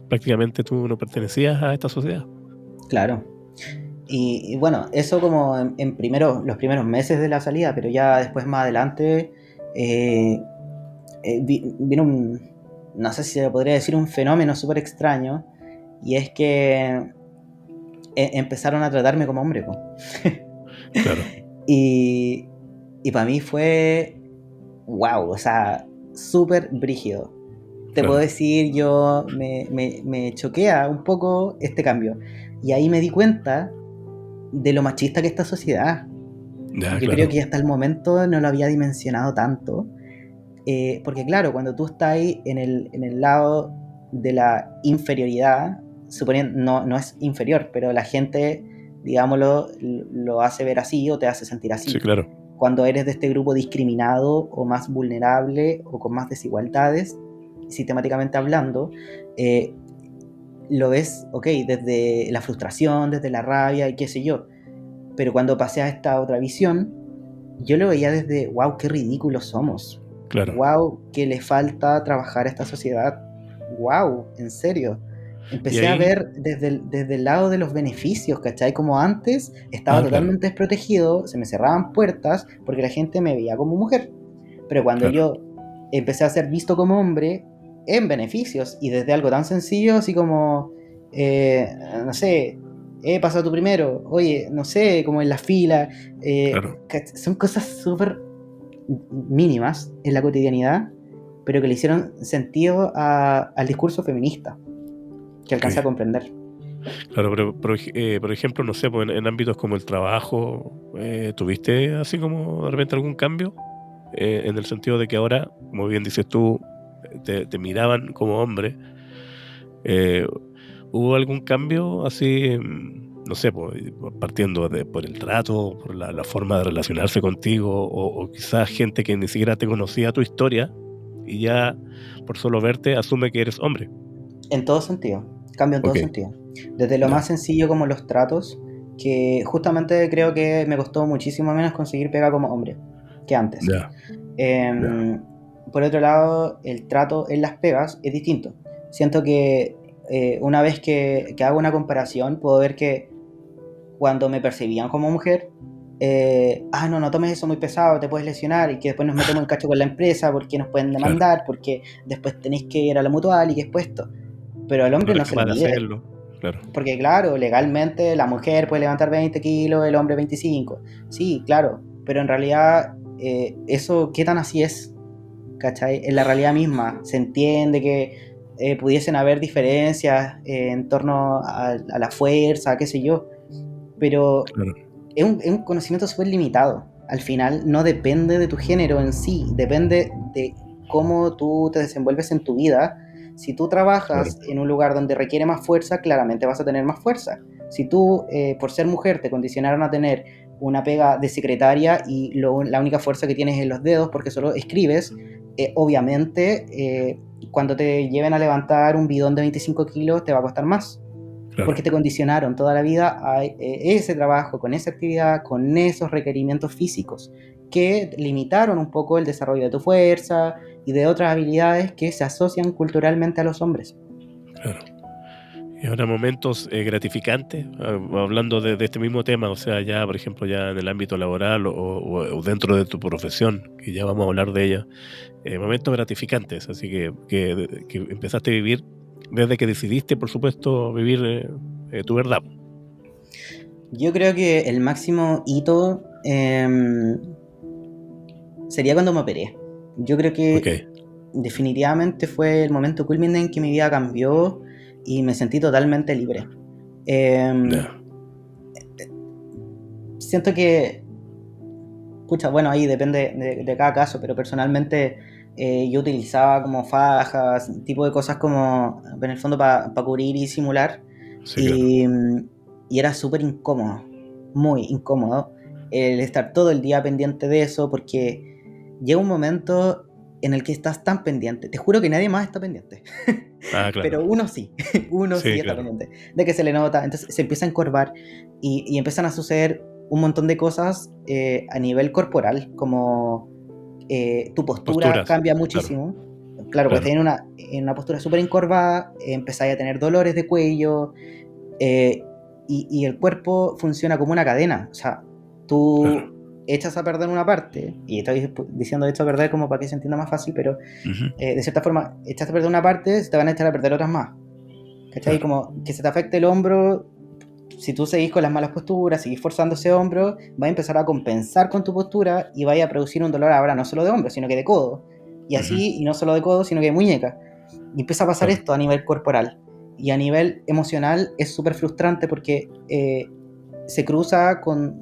prácticamente tú no pertenecías a esta sociedad. Claro. Y bueno, eso como los primeros meses de la salida, pero ya después más adelante vino no sé si se le podría decir un fenómeno súper extraño, y es que empezaron a tratarme como hombre, po. Claro, Y, y para mí fue, wow, o sea, súper brígido. Te puedo claro. decir, yo me choquea un poco este cambio. Y ahí me di cuenta de lo machista que es esta sociedad. Ya, Yo creo claro. que hasta el momento no lo había dimensionado tanto. Porque claro, cuando tú estás ahí en el lado de la inferioridad, suponiendo, no es inferior, pero la gente, digámoslo, lo hace ver así o te hace sentir Sí, así. claro. Cuando eres de este grupo discriminado o más vulnerable o con más desigualdades, sistemáticamente hablando, eh, lo ves, ok, desde la frustración, desde la rabia y qué sé yo. Pero cuando pasé a esta otra visión, yo lo veía desde, wow, qué ridículos somos. Claro. Wow, que le falta trabajar a esta sociedad. Wow, en serio. Y Empecé a ahí, ver desde el lado de los beneficios, ¿cachai? Como antes estaba claro, totalmente desprotegido, se me cerraban puertas porque la gente me veía como mujer. Pero cuando claro. yo empecé a ser visto como hombre, en beneficios, y desde algo tan sencillo, así como, eh, no sé, pasa tú primero, oye, no sé, como en la fila, Claro. son cosas súper mínimas en la cotidianidad, pero que le hicieron sentido al discurso feminista, que Ok. alcancé a comprender. Claro, pero por ejemplo, no sé, pues en ámbitos como el trabajo, ¿tuviste así como de repente algún cambio? En el sentido de que ahora, como bien dices tú, te miraban como hombre. Eh, ¿Hubo algún cambio así, no sé, pues, partiendo por el trato, por la forma de relacionarse contigo, o quizás gente que ni siquiera te conocía tu historia y ya por solo verte asume que eres hombre? En todo sentido, cambio en todo Ok, sentido. Desde lo más ya, sencillo como los tratos, que justamente creo que me costó muchísimo menos conseguir pega como hombre que antes. ya, ya, Em, por otro lado, el trato en las pegas es distinto. Siento que una vez que hago una comparación, puedo ver que cuando me percibían como mujer, no tomes eso muy pesado, te puedes lesionar, y que después nos metemos en cacho con la empresa porque nos pueden claro. demandar, porque después tenéis que ir a la mutual y que después esto. Pero al No hombre eres no se le capaz de mide, hacerlo, claro, porque claro, legalmente la mujer puede levantar 20 kilos, el hombre 25. Sí, claro, pero en realidad eso, ¿qué tan así es? ¿Cachai? En la realidad misma se entiende que pudiesen haber diferencias en torno a la fuerza, qué sé yo, pero claro, es un conocimiento súper limitado. Al final no depende de tu género en sí, depende de cómo tú te desenvuelves en tu vida. Si tú claro, trabajas en un lugar donde requiere más fuerza, claramente vas a tener más fuerza. Si tú, por ser mujer, te condicionaron a tener una pega de secretaria y la única fuerza que tienes es los dedos porque solo escribes, obviamente cuando te lleven a levantar un bidón de 25 kilos te va a costar más porque claro. te condicionaron toda la vida a ese trabajo, con esa actividad, con esos requerimientos físicos, que limitaron un poco el desarrollo de tu fuerza y de otras habilidades que se asocian culturalmente a los hombres. Claro. Y ahora momentos gratificantes, hablando de este mismo tema, o sea, ya, por ejemplo, ya en el ámbito laboral o dentro de tu profesión, que ya vamos a hablar de ella, momentos gratificantes, así que empezaste a vivir desde que decidiste, por supuesto, vivir tu verdad. Yo creo que el máximo hito sería cuando me operé. Yo creo Ok, que definitivamente fue el momento culminante en que mi vida cambió y me sentí totalmente libre. Eh, ya, siento que pucha, bueno, ahí depende de cada caso, pero personalmente yo utilizaba como fajas, tipo de cosas como, en el fondo, para cubrir y simular, sí, claro, y, y era súper incómodo, muy incómodo, el estar todo el día pendiente de eso, porque llega un momento en el que estás tan pendiente, te juro que nadie más está pendiente, claro, pero uno sí, uno sí sí, está claro, pendiente, de que se le nota, entonces se empieza a encorvar y empiezan a suceder un montón de cosas a nivel corporal, como tu postura posturas, cambia claro, muchísimo. Claro, pues claro, en una postura súper encorvada, empezáis a tener dolores de cuello eh, y el cuerpo funciona como una cadena. O sea, tú claro, echas a perder una parte, y estoy diciendo esto a perder como para que se entienda más fácil, pero de cierta forma, echas a perder una parte, se te van a echar a perder otras más. ¿Cachai? Claro. Como que se te afecte el hombro, si tú seguís con las malas posturas, seguís forzando ese hombro, va a empezar a compensar con tu postura y vaya a producir un dolor ahora no solo de hombro, sino que de codo. Y así, y no solo de codo, sino que de muñeca. Y empieza a pasar Claro. esto a nivel corporal. Y a nivel emocional es súper frustrante porque se cruza con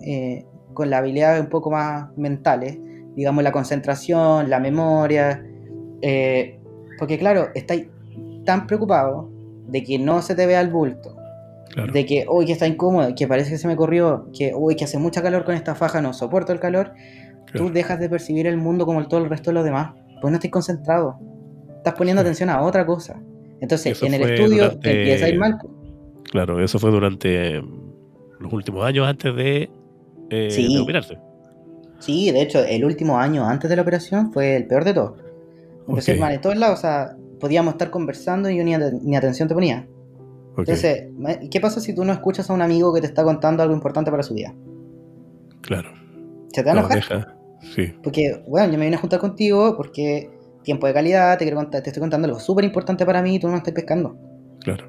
la habilidad un poco más mentales, digamos la concentración, la memoria, porque claro, estáis tan preocupado de que no se te vea el bulto, Claro. de que hoy que está incómodo, que parece que se me corrió, que hoy que hace mucha calor con esta faja, no soporto el calor, tú Claro. dejas de percibir el mundo como todo el resto de los demás, pues no estás concentrado, estás poniendo Sí. atención a otra cosa. Y Entonces, eso en el fue estudio te empieza a ir durante, mal. claro, eso fue durante los últimos años antes de Sí, operarse. sí, de hecho, el último año antes de la operación fue el peor de todos. Ok, Empecé a ir mal en todos lados, o sea, podíamos estar conversando y yo ni atención te ponía. ok, Entonces, ¿qué pasa si tú no escuchas a un amigo que te está contando algo importante para su vida? claro. Se te va a No, enojar, po. deja, sí, Porque, bueno, yo me vine a juntar contigo porque tiempo de calidad, te estoy contando algo súper importante para mí y tú no me estás pescando. claro,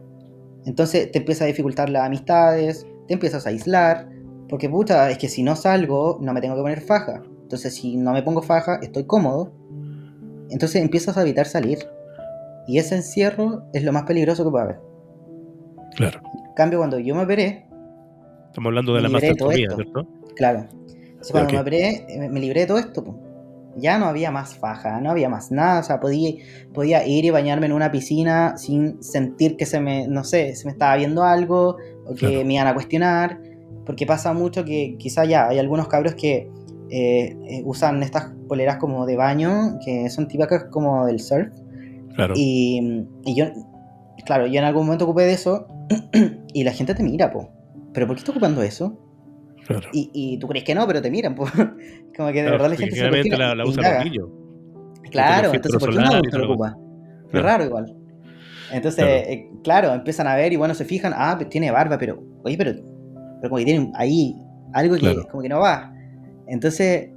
Entonces te empieza a dificultar las amistades, te empiezas a aislar, porque puta, es que si no salgo, no me tengo que poner faja. Entonces, si no me pongo faja, estoy cómodo. Entonces empiezas a evitar salir. Y ese encierro es lo más peligroso que puede haber. claro. En cambio, cuando yo me operé, Estamos hablando de me la libré de todo mastectomía, esto. ¿cierto? Claro. Entonces, Ya, cuando ok, me operé, me libré de todo esto, po. Ya no había más faja, no había más nada. O sea, podía ir y bañarme en una piscina sin sentir que no sé, se me estaba viendo algo o que claro. me iban a cuestionar. Porque pasa mucho que quizá ya hay algunos cabros que usan estas poleras como de baño, que son típicas como del surf. Claro, Y yo, claro, yo en algún momento ocupé de eso y la gente te mira, po. ¿Pero por qué estás ocupando eso? claro. Y tú crees que no, pero te miran, po. Como que de Claro, verdad la porque gente se generalmente cuestiona la e usan los indaga. niños, que tienen Claro, entonces filtro ¿por qué un solar y adulto toda lo la cosa. ocupa? Qué Claro, raro igual. Entonces, claro, claro, empiezan a ver y bueno, se fijan, ah, pues tiene barba, pero, oye, pero como que tienen ahí algo que claro. como que no va. Entonces,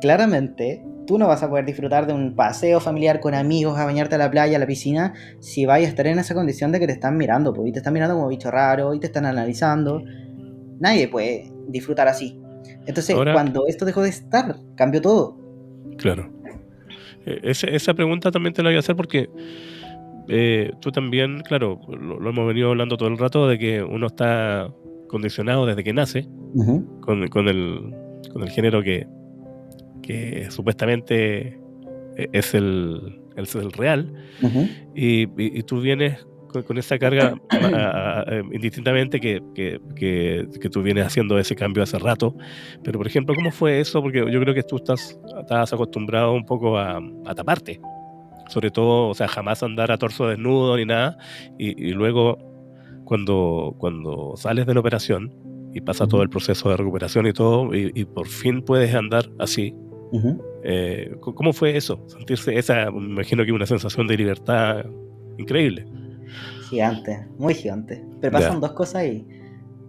claramente, tú no vas a poder disfrutar de un paseo familiar con amigos, a bañarte a la playa, a la piscina, si vas a estar en esa condición de que te están mirando, pues, y te están mirando como bicho raro, y te están analizando. Nadie puede disfrutar así. Entonces, Ahora, cuando esto dejó de estar, cambió todo. claro. Esa pregunta también te la voy a hacer porque tú también, claro, lo hemos venido hablando todo el rato de que uno está condicionado desde que nace Ujú, con el género que supuestamente es el real, ujú. y tú vienes con esa carga indistintamente que tú vienes haciendo ese cambio hace rato. Pero, por ejemplo, ¿cómo fue eso? Porque yo creo que tú estás acostumbrado un poco a taparte, sobre todo, o sea, jamás andar a torso desnudo ni nada, y luego cuando sales de la operación y pasa todo Ujú, el proceso de recuperación y todo, y por fin puedes andar así. ujú. ¿Cómo fue eso? Sentirse esa, me imagino que una sensación de libertad increíble. Gigante, muy gigante. Pero Ya, pasan dos cosas ahí.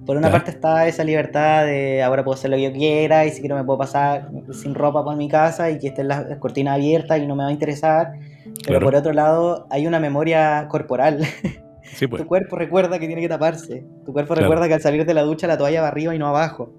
Por una ya, parte está esa libertad de ahora puedo hacer lo que yo quiera y si quiero me puedo pasar sin ropa por mi casa y que estén las cortinas abiertas y no me va a interesar. Pero claro. por otro lado hay una memoria corporal. Sí, pues, Tu cuerpo recuerda que tiene que taparse. Tu cuerpo claro. recuerda que al salir de la ducha la toalla va arriba y no abajo.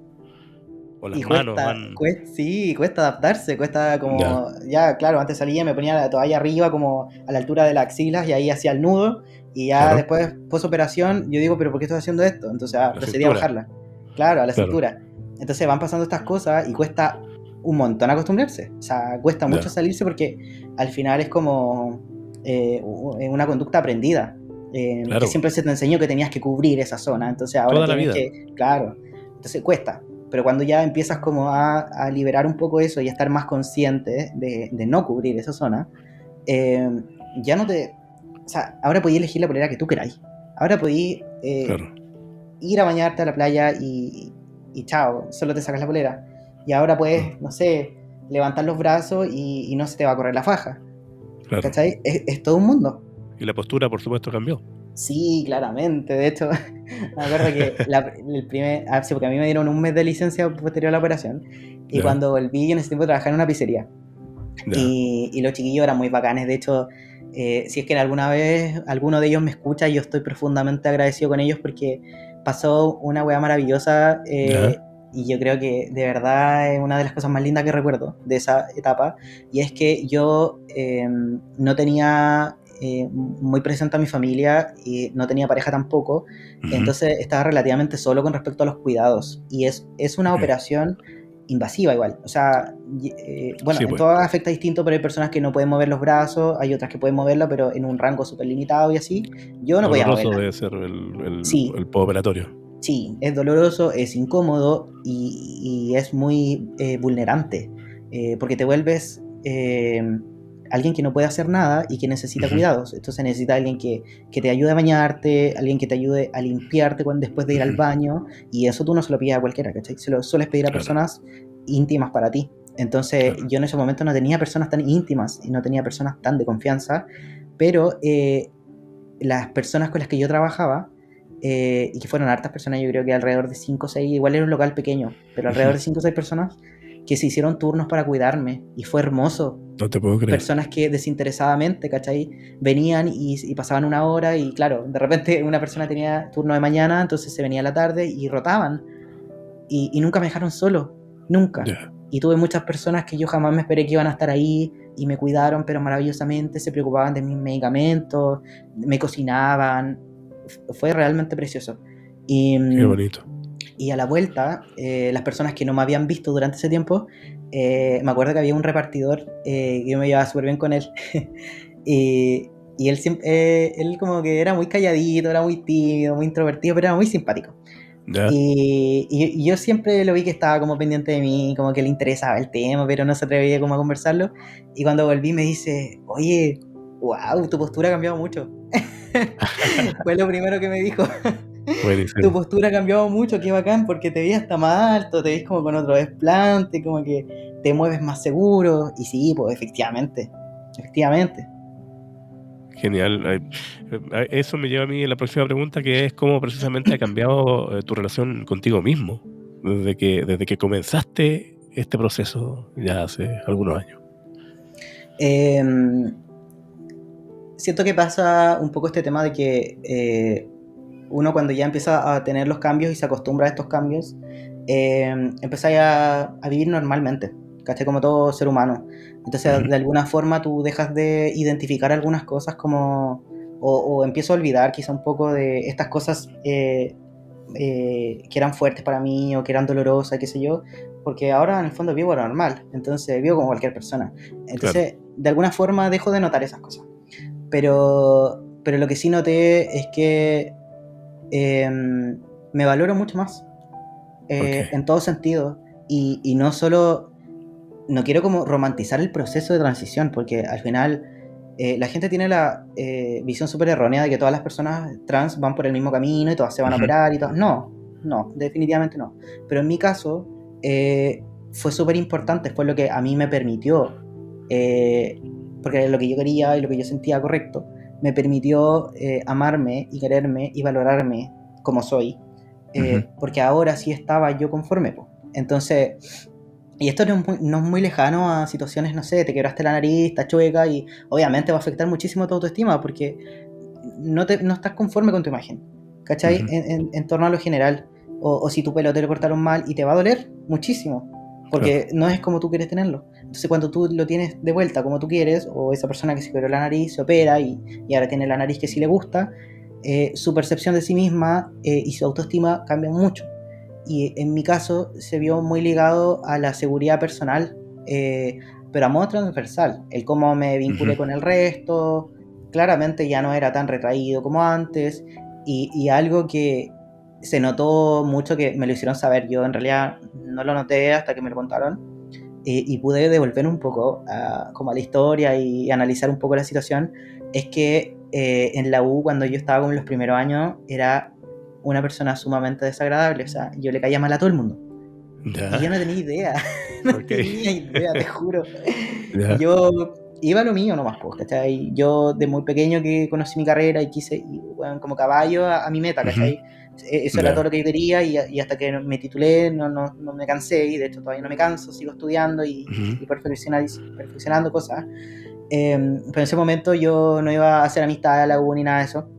O las Y manos van. sí, cuesta adaptarse, cuesta Ya, como, ya, claro, antes salía, me ponía la toalla arriba como a la altura de las axilas y ahí hacía el nudo y ya claro. después, post operación, yo digo, pero ¿por qué estoy haciendo esto? Entonces La procedí a cintura, bajarla, claro, a la claro. cintura. Entonces van pasando estas cosas y cuesta un montón acostumbrarse, o sea, cuesta mucho Ya, salirse porque al final es como una conducta aprendida, que claro. siempre se te enseñó que tenías que cubrir esa zona, entonces ahora Toda la tienes vida. que, claro, entonces cuesta. Pero cuando ya empiezas como a liberar un poco eso y a estar más consciente de no cubrir esa zona, eh, ya no te... O sea, ahora podías elegir la polera que tú queráis. Ahora podías Claro, ir a bañarte a la playa y chao, solo te sacas la polera. Y ahora puedes, no sé, levantar los brazos no se te va a correr la faja. claro. ¿Cachai? Es todo un mundo. Y la postura, por supuesto, cambió. Sí, claramente. De hecho, me acuerdo que el primer. Ah, sí, porque a mí me dieron un mes de licencia posterior a la operación. Y Ya, cuando volví, yo en ese tiempo trabajaba en una pizzería. ya. Y los chiquillos eran muy bacanes. De hecho, si es que alguna vez alguno de ellos me escucha, yo estoy profundamente agradecido con ellos porque pasó una weá maravillosa. Ya. Y yo creo que de verdad es una de las cosas más lindas que recuerdo de esa etapa. Y es que yo no tenía muy presente a mi familia y no tenía pareja tampoco. Ujú. Entonces estaba relativamente solo con respecto a los cuidados. Y es una Ok. operación invasiva igual. O sea, bueno, Sí, en pues. todo afecta distinto, pero hay personas que no pueden mover los brazos, hay otras que pueden moverla, pero en un rango súper limitado y así. Yo no podía Doloroso moverla. debe ser el Sí, postoperatorio. sí, es doloroso, es incómodo y es muy vulnerante, porque te vuelves alguien que no puede hacer nada y que necesita Ujú, cuidados. Entonces necesita alguien que te ayude a bañarte, alguien que te ayude a limpiarte después de ir al ujú. baño, y eso tú no se lo pides a cualquiera, ¿cachai? Se lo sueles pedir a Claro, personas íntimas para ti. Entonces claro. yo en ese momento no tenía personas tan íntimas y no tenía personas tan de confianza, pero las personas con las que yo trabajaba, y que fueron hartas personas, yo creo que alrededor de 5 o 6, igual era un local pequeño, pero Ujú. alrededor de 5 o 6 personas que se hicieron turnos para cuidarme y fue hermoso. No te puedo creer. Personas que desinteresadamente, ¿cachai? Venían y pasaban una hora y claro, de repente una persona tenía turno de mañana, entonces se venía a la tarde y rotaban y nunca me dejaron solo, nunca. Ya. Y tuve muchas personas que yo jamás me esperé que iban a estar ahí y me cuidaron, pero maravillosamente, se preocupaban de mis medicamentos, me cocinaban, fue realmente precioso. Y, Qué bonito. y a la vuelta, las personas que no me habían visto durante ese tiempo, me acuerdo que había un repartidor, que yo me llevaba súper bien con él, y él, él como que era muy calladito, era muy tímido, muy introvertido, pero era muy simpático. Ya. Y yo siempre lo vi que estaba como pendiente de mí, como que le interesaba el tema, pero no se atrevía como a conversarlo. Y cuando volví me dice, oye, wow, tu postura ha cambiado mucho. Fue lo primero que me dijo. Tu Buenísimo. postura ha cambiado mucho, qué bacán, porque te veías hasta más alto, te ves como con otro desplante, como que te mueves más seguro. Y sí, pues efectivamente, efectivamente. Genial. Eso me lleva a mí a la próxima pregunta, que es cómo precisamente ha cambiado tu relación contigo mismo desde que comenzaste este proceso ya hace algunos años. Eh, Siento que pasa un poco este tema de que uno cuando ya empieza a tener los cambios y se acostumbra a estos cambios, empieza a vivir normalmente, ¿cachai? Como todo ser humano. Entonces, Ujú, de alguna forma tú dejas de identificar algunas cosas como, o empiezo a olvidar quizá un poco de estas cosas que eran fuertes para mí o que eran dolorosas, qué sé yo, porque ahora en el fondo vivo normal, entonces vivo como cualquier persona. claro. Entonces, de alguna forma dejo de notar esas cosas. Pero lo que sí noté es que me valoro mucho más Ok. en todo sentido. Y no solo, no quiero como romantizar el proceso de transición, porque al final la gente tiene la visión súper errónea de que todas las personas trans van por el mismo camino y todas se van a Ujú, operar y todo. No, no, definitivamente no. Pero en mi caso fue súper importante, fue lo que a mí me permitió, eh, porque lo que yo quería y lo que yo sentía correcto, me permitió amarme y quererme y valorarme como soy, ujú. porque ahora sí estaba yo conforme. Po. Entonces, y esto no es muy lejano a situaciones, no sé, te quebraste la nariz, está chueca y obviamente va a afectar muchísimo tu autoestima porque no estás conforme con tu imagen, ¿cachai? Ujú, En torno a lo general. O si tu pelo te lo cortaron mal y te va a doler muchísimo, porque claro. no es como tú quieres tenerlo. Entonces cuando tú lo tienes de vuelta como tú quieres, o esa persona que se quebró la nariz se opera y ahora tiene la nariz que sí le gusta, su percepción de sí misma y su autoestima cambian mucho. Y en mi caso se vio muy ligado a la seguridad personal, eh, pero a modo transversal, el cómo me Ujú. vinculé con el resto, claramente ya no era tan retraído como antes, y algo que se notó mucho, que me lo hicieron saber, yo en realidad no lo noté hasta que me lo contaron, y pude devolver un poco como a la historia y analizar un poco la situación, es que en la U, cuando yo estaba como en los primeros años, era una persona sumamente desagradable, o sea, yo le caía mal a todo el mundo. Y Ya. yo no tenía idea, no Ok. tenía idea, te juro. Ya. Yo iba a lo mío nomás, pues, ¿cachai? Yo de muy pequeño que conocí mi carrera y quise ir, bueno, como caballo a mi meta, Ujú. ¿cachai? Eso era todo Ya. lo que yo quería y hasta que me titulé no me cansé y de hecho todavía no me canso, sigo estudiando Ujú. y perfeccionando cosas. Pero en ese momento yo no iba a hacer amistad a la U ni nada de eso.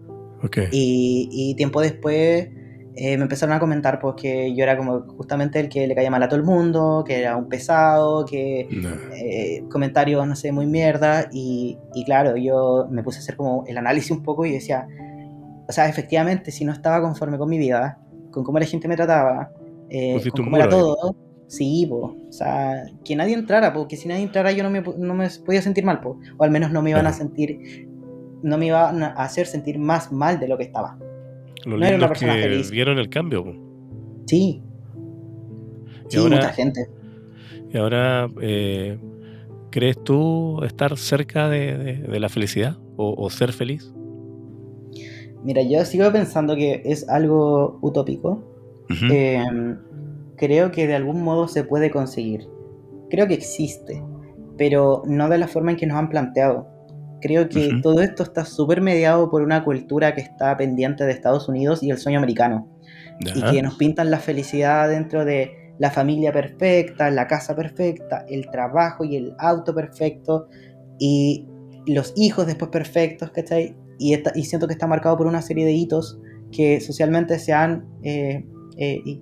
Ok. Y tiempo después me empezaron a comentar pues, que yo era como justamente el que le caía mal a todo el mundo, que era un pesado, que Ya. comentarios, no sé, muy mierda. Y claro, yo me puse a hacer como el análisis un poco y decía, o sea, efectivamente, si no estaba conforme con mi vida, con cómo la gente me trataba, con Pusiste un cómo era muro ahí. todo, sí, po, o sea, que nadie entrara, porque si nadie entrara yo no me podía sentir mal, po, o al menos no me iban a Claro. sentir, no me iban a hacer sentir más mal de lo que estaba. Lo No era lindo una es persona que feliz. vieron el cambio, po. Sí, Y sí, mucha ahora, gente. y ahora ¿crees tú estar cerca de la felicidad o ser feliz? Mira, yo sigo pensando que es algo utópico. Ujú. Eh, Creo que de algún modo se puede conseguir. Creo que existe, pero no de la forma en que nos han planteado. Creo que Ujú. todo esto está súper mediado por una cultura que está pendiente de Estados Unidos y el sueño americano, y Ya. que nos pintan la felicidad dentro de la familia perfecta, la casa perfecta, el trabajo y el auto perfecto, y los hijos después perfectos, ¿cachai? Y siento que está marcado por una serie de hitos que socialmente se han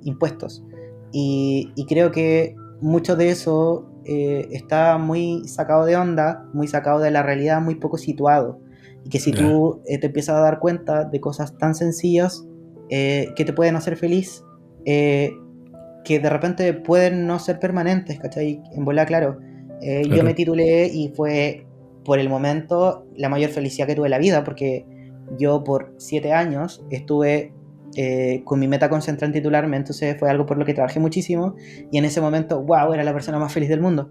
impuestos. Y creo que mucho de eso está muy sacado de onda, muy sacado de la realidad, muy poco situado. Y que si Ya. tú te empiezas a dar cuenta de cosas tan sencillas que te pueden hacer feliz, eh, que de repente pueden no ser permanentes, ¿cachai? En bola, claro. Yo me Claro. titulé y fue por el momento la mayor felicidad que tuve en la vida, porque yo por 7 años estuve con mi meta concentrada en titularme, entonces fue algo por lo que trabajé muchísimo y en ese momento, wow, era la persona más feliz del mundo.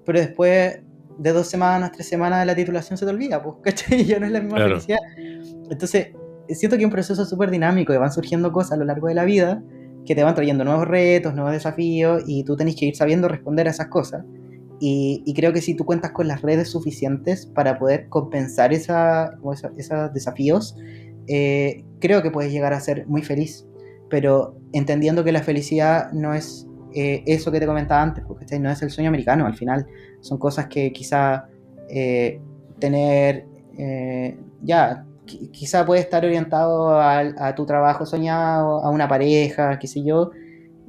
Pero después de 2 semanas, 3 semanas de la titulación se te olvida, pues, ¿cachai? Ya no es la misma Claro. felicidad. Entonces, siento que es un proceso súper dinámico y van surgiendo cosas a lo largo de la vida que te van trayendo nuevos retos, nuevos desafíos y tú tenés que ir sabiendo responder a esas cosas. Y creo que si tú cuentas con las redes suficientes para poder compensar esos desafíos, creo que puedes llegar a ser muy feliz. Pero entendiendo que la felicidad no es eso que te comentaba antes, porque no es el sueño americano, al final son cosas que quizá tener, ya, quizá puede estar orientado a tu trabajo soñado, a una pareja, qué sé yo,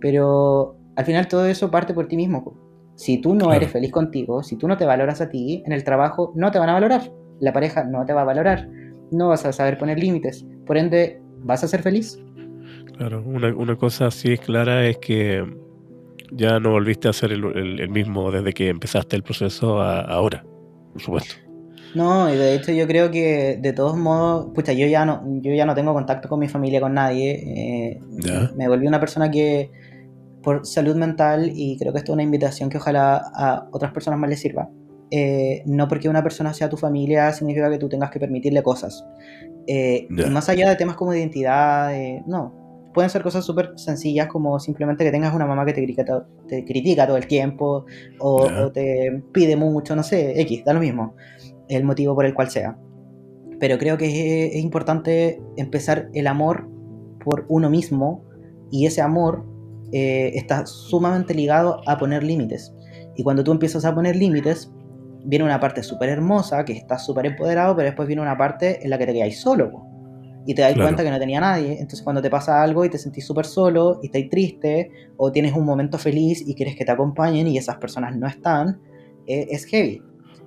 pero al final todo eso parte por ti mismo, po. Si tú no eres Claro. feliz contigo, si tú no te valoras a ti, en el trabajo no te van a valorar, la pareja no te va a valorar, no vas a saber poner límites, por ende, ¿vas a ser feliz? Claro. Una cosa sí es clara es que ya no volviste a ser el mismo desde que empezaste el proceso a ahora, por supuesto. No, y de hecho yo creo que de todos modos, pucha, yo ya no tengo contacto con mi familia, con nadie, Ya. me volví una persona que por salud mental, y creo que esto es una invitación que ojalá a otras personas más les sirva. No porque una persona sea tu familia significa que tú tengas que permitirle cosas. Y Ya. más allá de temas como de identidad, no. Pueden ser cosas súper sencillas como simplemente que tengas una mamá que te critica todo el tiempo Ya. o te pide mucho, no sé, X, da lo mismo, el motivo por el cual sea. Pero creo que es importante empezar el amor por uno mismo y ese amor está sumamente ligado a poner límites. Y cuando tú empiezas a poner límites, viene una parte súper hermosa, que estás súper empoderado, pero después viene una parte en la que te quedáis solo, po. Y te das cuenta Claro. que no tenía nadie. Entonces cuando te pasa algo y te sentís súper solo y estás triste, o tienes un momento feliz y quieres que te acompañen y esas personas no están, es heavy.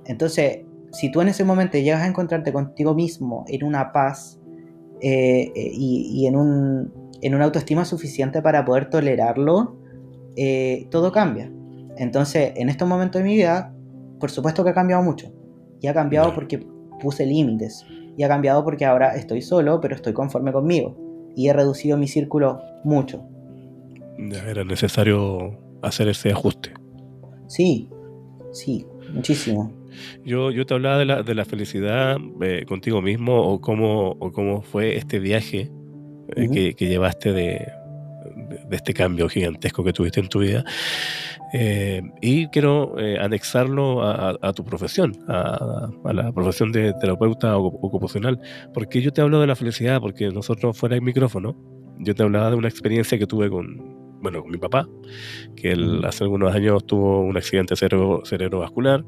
Entonces, si tú en ese momento llegas a encontrarte contigo mismo en una paz y en una autoestima suficiente para poder tolerarlo, todo cambia. Entonces, en estos momentos de mi vida, por supuesto que ha cambiado mucho. Y ha cambiado Ya. porque puse límites. Y ha cambiado porque ahora estoy solo, pero estoy conforme conmigo. Y he reducido mi círculo mucho. Ya era necesario hacer ese ajuste. Sí, sí, muchísimo. Yo te hablaba de la felicidad contigo mismo o cómo fue este viaje Ujú. que llevaste de este cambio gigantesco que tuviste en tu vida. Y quiero anexarlo a tu profesión, a la profesión de terapeuta ocupacional. ¿Por qué yo te hablo de la felicidad? Porque nosotros fuera del micrófono, yo te hablaba de una experiencia que tuve con mi papá, que él hace algunos años tuvo un accidente cerebrovascular,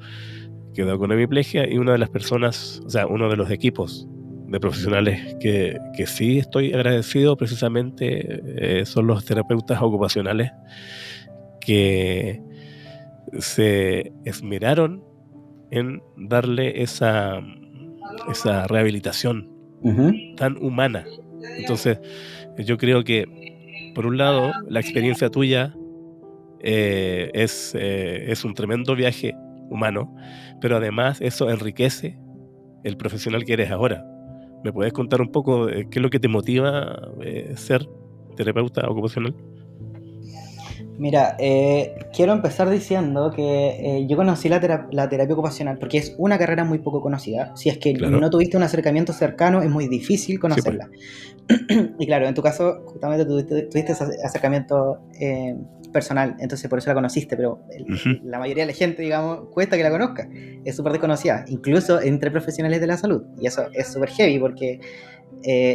quedó con hemiplegia, y una de las personas, o sea, uno de los equipos de profesionales que sí estoy agradecido precisamente son los terapeutas ocupacionales que se esmeraron en darle esa rehabilitación tan humana. Entonces, yo creo que, por un lado, la experiencia tuya es un tremendo viaje humano, pero además eso enriquece el profesional que eres ahora. ¿Me puedes contar un poco qué es lo que te motiva ser terapeuta ocupacional? Mira, quiero empezar diciendo que yo conocí la terapia ocupacional porque es una carrera muy poco conocida. Si es que Claro. no tuviste un acercamiento cercano, es muy difícil Sí, pues. conocerla. Y claro, en tu caso, justamente tuviste ese acercamiento personal, entonces por eso la conociste, pero la mayoría de la gente, digamos, cuesta que la conozca. Es súper desconocida, incluso entre profesionales de la salud. Y eso es súper heavy porque,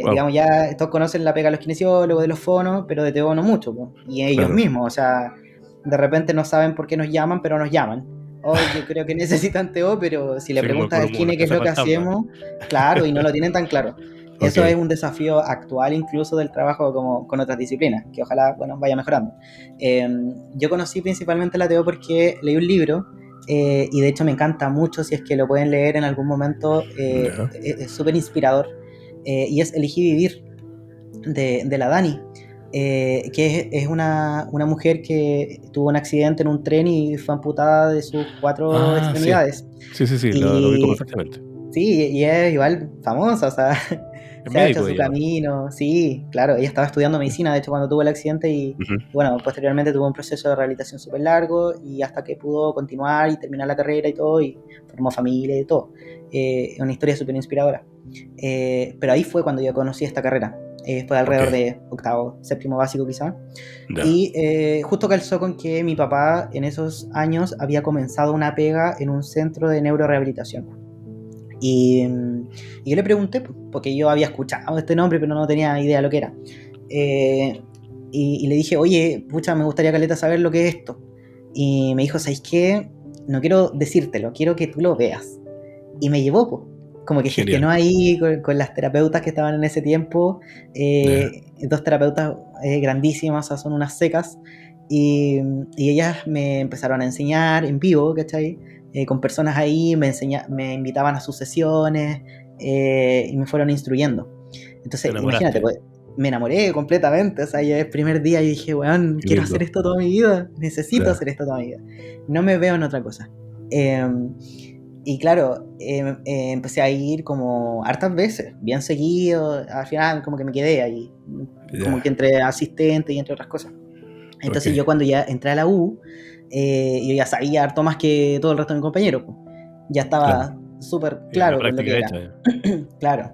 Wow. digamos, ya todos conocen la pega de los kinesiólogos, de los fonos, pero de TO no mucho, po. Y ellos Claro. mismos, o sea, de repente no saben por qué nos llaman, pero nos llaman. Oh, yo creo que necesitan TO, pero si le Sí, preguntas al como una kine qué es casa lo que fantasma. hacemos, claro, y no lo tienen tan claro. Eso Ok. es un desafío actual incluso del trabajo como con otras disciplinas, que ojalá, bueno, vaya mejorando. Yo conocí principalmente la TO porque leí un libro, y de hecho me encanta mucho, si es que lo pueden leer en algún momento, Ya. es súper inspirador, y es Elegí Vivir, de la Dani, que es una mujer que tuvo un accidente en un tren y fue amputada de sus 4 Ah, sí. extremidades. Sí, lo ubico Y perfectamente. sí, y es igual famosa, o sea, Es se ha hecho médico su ella, ¿no? camino, sí, claro, ella estaba estudiando medicina, de hecho, cuando tuvo el accidente y Ujú. bueno, posteriormente tuvo un proceso de rehabilitación súper largo y hasta que pudo continuar y terminar la carrera y todo, y formó familia y todo. Es una historia súper inspiradora. Pero ahí fue cuando yo conocí esta carrera, fue alrededor Ok. de octavo, séptimo básico quizá, Ya. y justo calzó con que mi papá en esos años había comenzado una pega en un centro de neurorehabilitación. Y yo le pregunté, porque yo había escuchado este nombre, pero no tenía idea de lo que era. Y le dije, oye, pucha, me gustaría, caleta, saber lo que es esto. Y me dijo, ¿sabes qué? No quiero decírtelo, quiero que tú lo veas. Y me llevó, pues. Como que gestionó Genial. ahí con las terapeutas que estaban en ese tiempo. Ya. Dos terapeutas grandísimas, o sea, son unas secas. Y ellas me empezaron a enseñar en vivo, ¿cachai? Con personas ahí, me invitaban a sus sesiones, y me fueron instruyendo. Te Entonces, imagínate, enamoraste. pues, me enamoré completamente. O sea, ya el primer día y dije, weón, Qué quiero hacer lindo. esto toda mi vida, necesito Ya. hacer esto toda mi vida. No me veo en otra cosa. Eh, y claro, empecé a ir como hartas veces, bien seguido. Al final, como que me quedé ahí, como que Ya. entre asistente y entre otras cosas. Ok. Entonces, yo cuando ya entré a la U, yo ya sabía harto más que todo el resto de mis compañeros, pues. Ya Claro. estaba súper La claro con lo práctica que era. hecha. Ya. Claro.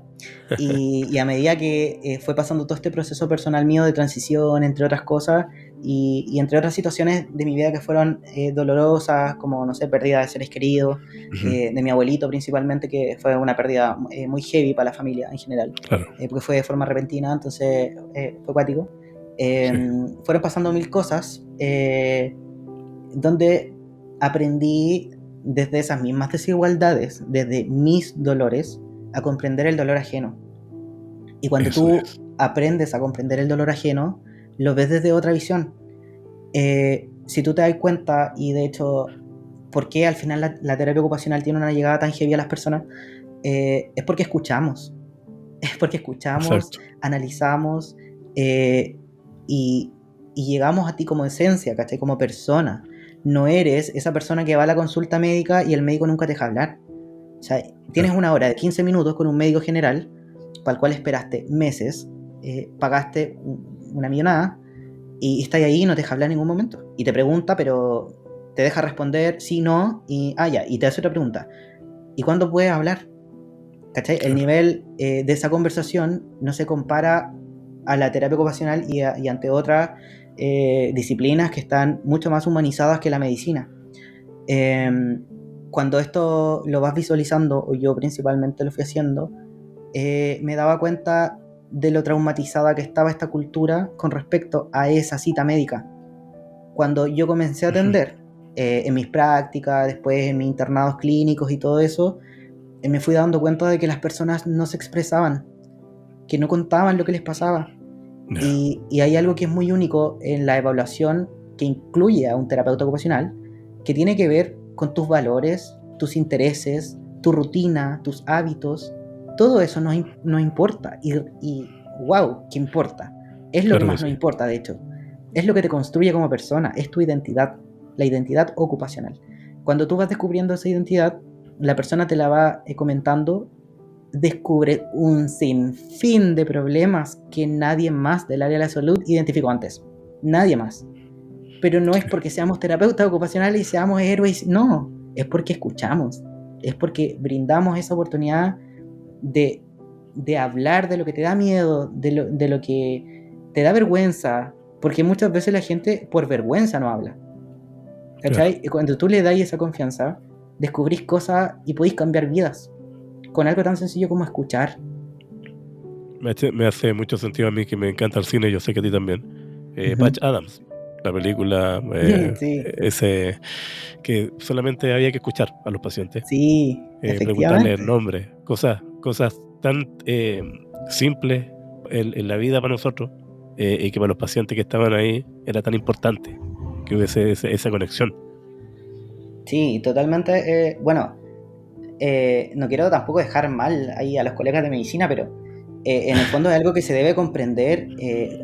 Y a medida que fue pasando todo este proceso personal mío de transición, entre otras cosas, y entre otras situaciones de mi vida que fueron dolorosas, como, no sé, pérdida de seres queridos, Ujú. de mi abuelito principalmente, que fue una pérdida muy heavy para la familia en general, Claro. porque fue de forma repentina, entonces fue cuático. Sí. Fueron pasando mil cosas, donde aprendí desde esas mismas desigualdades, desde mis dolores, a comprender el dolor ajeno. Y cuando Eso tú es. aprendes a comprender el dolor ajeno, lo ves desde otra visión. Si tú te das cuenta, y de hecho, ¿por qué al final la terapia ocupacional tiene una llegada tan heavy a las personas? Es porque escuchamos. Es porque escuchamos, Exacto. analizamos, eh, y, y llegamos a ti como esencia, ¿cachai? Como persona. No eres esa persona que va a la consulta médica y el médico nunca te deja hablar. O sea, tienes Claro. una hora de 15 minutos con un médico general, para el cual esperaste meses, pagaste una millonada, y estás ahí y no te deja hablar en ningún momento. Y te pregunta, pero te deja responder sí, no, y ya, y te hace otra pregunta. ¿Y cuándo puedes hablar? ¿Cachai? El Claro. nivel de esa conversación no se compara a la terapia ocupacional y ante otras disciplinas que están mucho más humanizadas que la medicina. Cuando esto lo vas visualizando, o yo principalmente lo fui haciendo, me daba cuenta de lo traumatizada que estaba esta cultura con respecto a esa cita médica. Cuando yo comencé a atender en mis prácticas, después en mis internados clínicos y todo eso, me fui dando cuenta de que las personas no se expresaban, que no contaban lo que les pasaba. Y hay algo que es muy único en la evaluación que incluye a un terapeuta ocupacional, que tiene que ver con tus valores, tus intereses, tu rutina, tus hábitos. Todo eso nos importa. Y wow, ¿qué importa? Es lo Claro que que más nos sí. importa, de hecho. Es lo que te construye como persona, es tu identidad, la identidad ocupacional. Cuando tú vas descubriendo esa identidad, la persona te la va comentando, descubre un sinfín de problemas que nadie más del área de la salud identificó antes. Nadie más. Pero no es porque seamos terapeutas ocupacionales y seamos héroes, no. Es porque escuchamos. Es porque brindamos esa oportunidad de, de hablar de lo que te da miedo, de lo que te da vergüenza. Porque muchas veces la gente por vergüenza no habla. ¿Cachai? Claro. Y cuando tú le das esa confianza, descubrís cosas y podéis cambiar vidas. Con algo tan sencillo como escuchar. Me hace mucho sentido a mí, que me encanta el cine, yo sé que a ti también. Patch Adams, la película, Sí, ese que solamente había que escuchar a los pacientes, sí, preguntarle el efectivamente. nombre, cosas tan simples en la vida para nosotros, y que para los pacientes que estaban ahí era tan importante que hubiese esa conexión. Sí, totalmente. Bueno, no quiero tampoco dejar mal ahí a los colegas de medicina, pero en el fondo es algo que se debe comprender,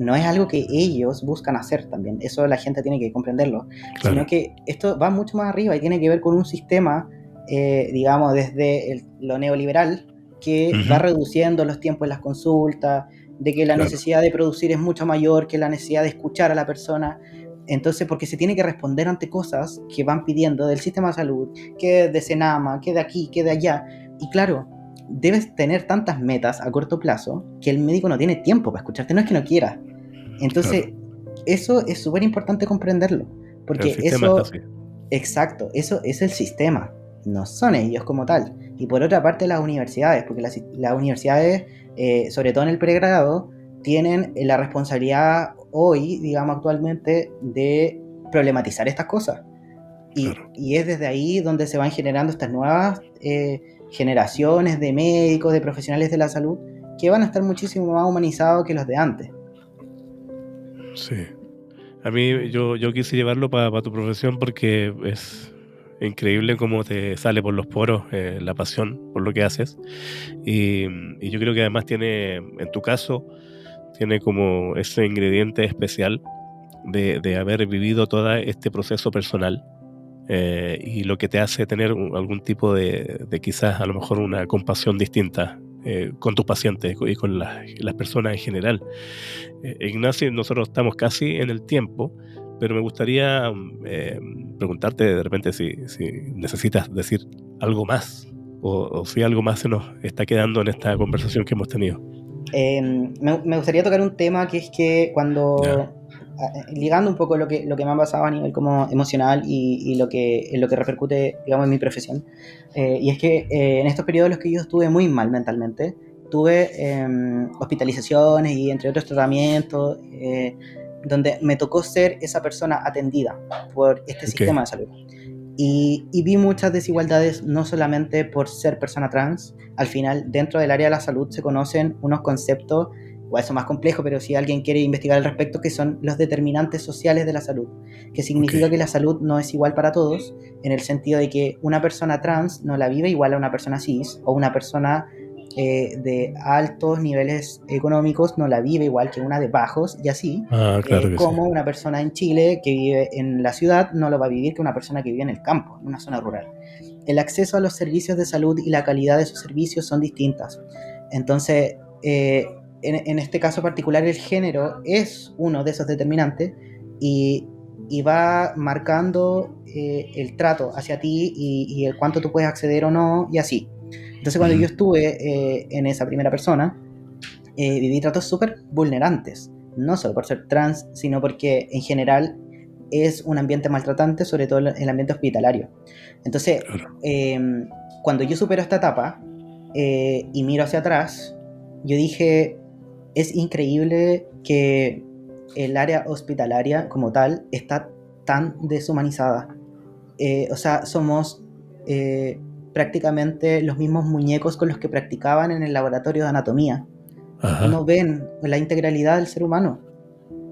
no es algo que ellos buscan hacer también, eso la gente tiene que comprenderlo, sino Claro. que esto va mucho más arriba y tiene que ver con un sistema, digamos, desde lo neoliberal, que va Ujú. reduciendo los tiempos en las consultas, de que la Claro. necesidad de producir es mucho mayor que la necesidad de escuchar a la persona. Entonces, porque se tiene que responder ante cosas que van pidiendo del sistema de salud, que de Senama, que de aquí, que de allá. Y claro, debes tener tantas metas a corto plazo que el médico no tiene tiempo para escucharte, no es que no quiera. Claro. Entonces, eso es súper importante comprenderlo, El porque sistema está eso, así. exacto, eso es el sistema, no son ellos como tal. Y por otra parte, las universidades, porque las universidades, sobre todo en el pregrado, tienen la responsabilidad hoy, digamos actualmente, de problematizar estas cosas. Claro. Y es desde ahí donde se van generando estas nuevas generaciones de médicos, de profesionales de la salud, que van a estar muchísimo más humanizados que los de antes. Sí. A mí, yo quise llevarlo para tu profesión porque es increíble cómo te sale por los poros, la pasión por lo que haces. Y yo creo que además tiene, en tu caso, tiene como ese ingrediente especial de haber vivido todo este proceso personal, y lo que te hace tener algún tipo de quizás a lo mejor una compasión distinta, con tus pacientes y con las personas en general. Ignacio, nosotros estamos casi en el tiempo, pero me gustaría preguntarte de repente si necesitas decir algo más, o si algo más se nos está quedando en esta conversación que hemos tenido. Me gustaría tocar un tema que es que Ya. ligando un poco lo que me ha pasado a nivel como emocional y lo que repercute, digamos, en mi profesión, y es que en estos periodos en los que yo estuve muy mal mentalmente, tuve hospitalizaciones y entre otros tratamientos, donde me tocó ser esa persona atendida por este Ok. sistema de salud. Y vi muchas desigualdades, no solamente por ser persona trans. Al final, dentro del área de la salud se conocen unos conceptos, igual son más complejos, pero si alguien quiere investigar al respecto, que son los determinantes sociales de la salud, que Ok. significa que la salud no es igual para todos, en el sentido de que una persona trans no la vive igual a una persona cis, o una persona de altos niveles económicos no la vive igual que una de bajos, y así, Ah, claro que sí. como una persona en Chile que vive en la ciudad no lo va a vivir que una persona que vive en el campo, en una zona rural. El acceso a los servicios de salud y la calidad de esos servicios son distintas. Entonces, en este caso particular, el género es uno de esos determinantes y, y va marcando el trato hacia ti y el cuánto tú puedes acceder o no, y así. Entonces, cuando yo Ujú. estuve en esa primera persona, viví tratos súper vulnerantes, no solo por ser trans, sino porque en general es un ambiente maltratante, sobre todo el ambiente hospitalario. Entonces, Claro. Cuando yo supero esta etapa y miro hacia atrás, yo dije, es increíble que el área hospitalaria como tal está tan deshumanizada. O sea, somos prácticamente los mismos muñecos con los que practicaban en el laboratorio de anatomía. Ajá. No ven la integralidad del ser humano,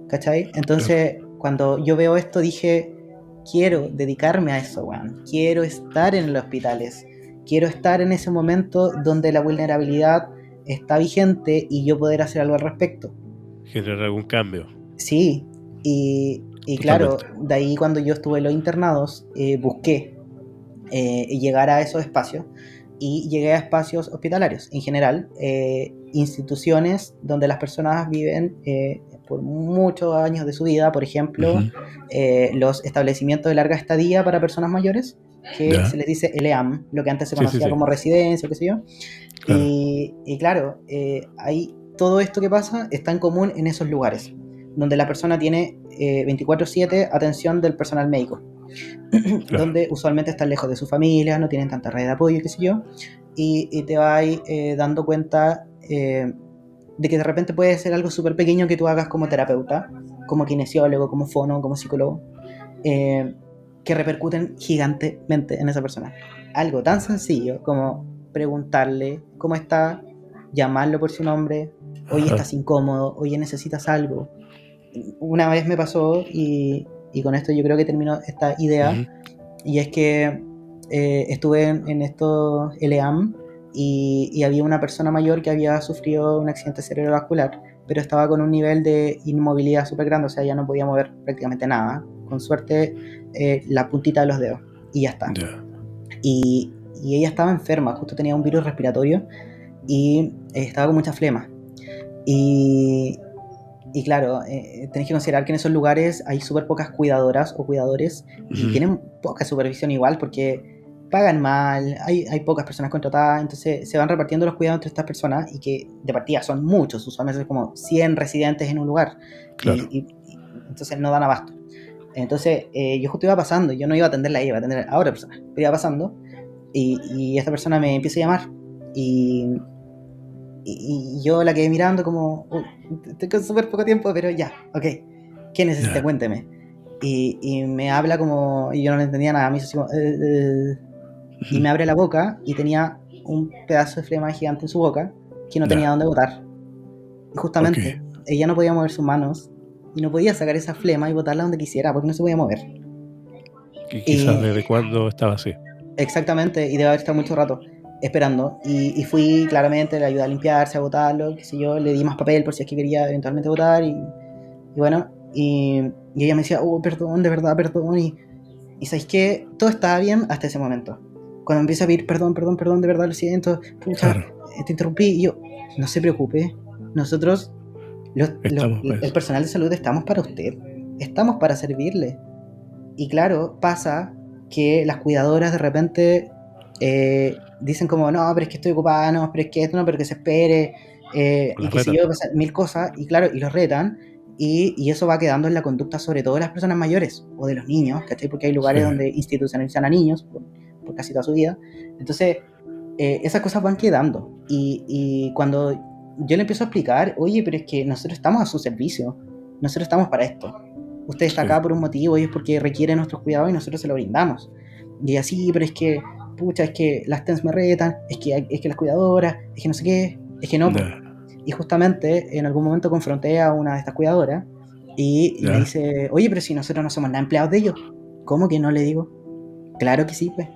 ¿cachai? Claro. Entonces, cuando yo veo esto, dije, quiero dedicarme a eso, weón. Quiero estar en los hospitales. Quiero estar en ese momento donde la vulnerabilidad está vigente y yo poder hacer algo al respecto. Generar algún cambio. Sí, y claro, Totalmente. de ahí cuando yo estuve en los internados, busqué llegar a esos espacios y llegué a espacios hospitalarios, en general, instituciones donde las personas viven por muchos años de su vida, por ejemplo, Ujú. los establecimientos de larga estadía para personas mayores, que Ya. se les dice LEAM, lo que antes se Sí, sí, conocía sí. como residencia, qué sé yo. Claro. Y claro, hay, todo esto que pasa está en común en esos lugares, donde la persona tiene 24/7 atención del personal médico, Claro. donde usualmente están lejos de su familia, no tienen tanta red de apoyo, qué sé yo, y te vas dando cuenta de que de repente puede ser algo súper pequeño que tú hagas como terapeuta, como kinesiólogo, como fono, como psicólogo, eh, que repercuten gigantemente en esa persona. Algo tan sencillo como preguntarle cómo está, llamarlo por su nombre, oye, Ajá. estás incómodo, oye, necesitas algo. Una vez me pasó, y con esto yo creo que termino esta idea, Ujú. y es que estuve en estos LEAM y había una persona mayor que había sufrido un accidente cerebrovascular, pero estaba con un nivel de inmovilidad súper grande, o sea, ya no podía mover prácticamente nada. Con suerte, la puntita de los dedos, y ya está. Ya. Y ella estaba enferma, justo tenía un virus respiratorio y estaba con mucha flema. Y, y claro, tenés que considerar que en esos lugares hay súper pocas cuidadoras o cuidadores y Ujú. tienen poca supervisión igual porque pagan mal, hay pocas personas contratadas, entonces se van repartiendo los cuidados entre estas personas y que de partida son muchos, usualmente es como 100 residentes en un lugar Claro. y entonces no dan abasto. Entonces yo justo iba pasando, yo no iba a atenderla a ella, iba a atender a otra persona, pero iba pasando y esta persona me empieza a llamar y, y yo la quedé mirando como, estoy con súper poco tiempo, pero ya, ok, ¿qué necesita? Ya. Cuénteme. Y me habla como, y yo no le entendía nada, me hizo así como, y Ujú. me abre la boca y tenía un pedazo de flema gigante en su boca que no tenía Ya. dónde botar. Y Ok. justamente, ella no podía mover sus manos y no podía sacar esa flema y botarla donde quisiera porque no se podía mover. Y quizás Y desde cuándo estaba así. exactamente, y debe haber estado mucho rato esperando. Y fui, claramente, le ayudé a limpiarse, a botarlo, qué sé yo, le di más papel por si es que quería eventualmente botar. Y bueno, y ella me decía, oh, perdón, de verdad, perdón. Y ¿sabéis qué? Todo estaba bien hasta ese momento. Cuando empieza a pedir perdón, perdón, perdón, de verdad lo siento, pucha, Claro. te interrumpí. Y yo, no se preocupe, nosotros, Estamos para el eso. personal de salud, estamos para usted, estamos para servirle. Y claro, pasa que las cuidadoras de repente dicen como, no, pero es que estoy ocupada, no, pero es que esto, no, pero que se espere, O y las que se retan. yo, pasan mil cosas, y claro, y los retan, y eso va quedando en la conducta sobre todo de las personas mayores, o de los niños, ¿cachai? Porque hay Sí. lugares donde institucionalizan a niños por casi toda su vida. Entonces, esas cosas van quedando. Y cuando yo le empiezo a explicar, oye, pero es que nosotros estamos a su servicio, nosotros estamos para esto. Usted está Sí. acá por un motivo y es porque requiere nuestros cuidados y nosotros se lo brindamos. Y así, pero es que, pucha, es que las TENS me retan, es que las cuidadoras, es que no sé qué, es que no. Po. Ya. Y justamente en algún momento confronté a una de estas cuidadoras y me Ya. dice, oye, pero si nosotros no somos nada empleados de ellos. ¿Cómo que no? Le digo. Claro que sí, pues.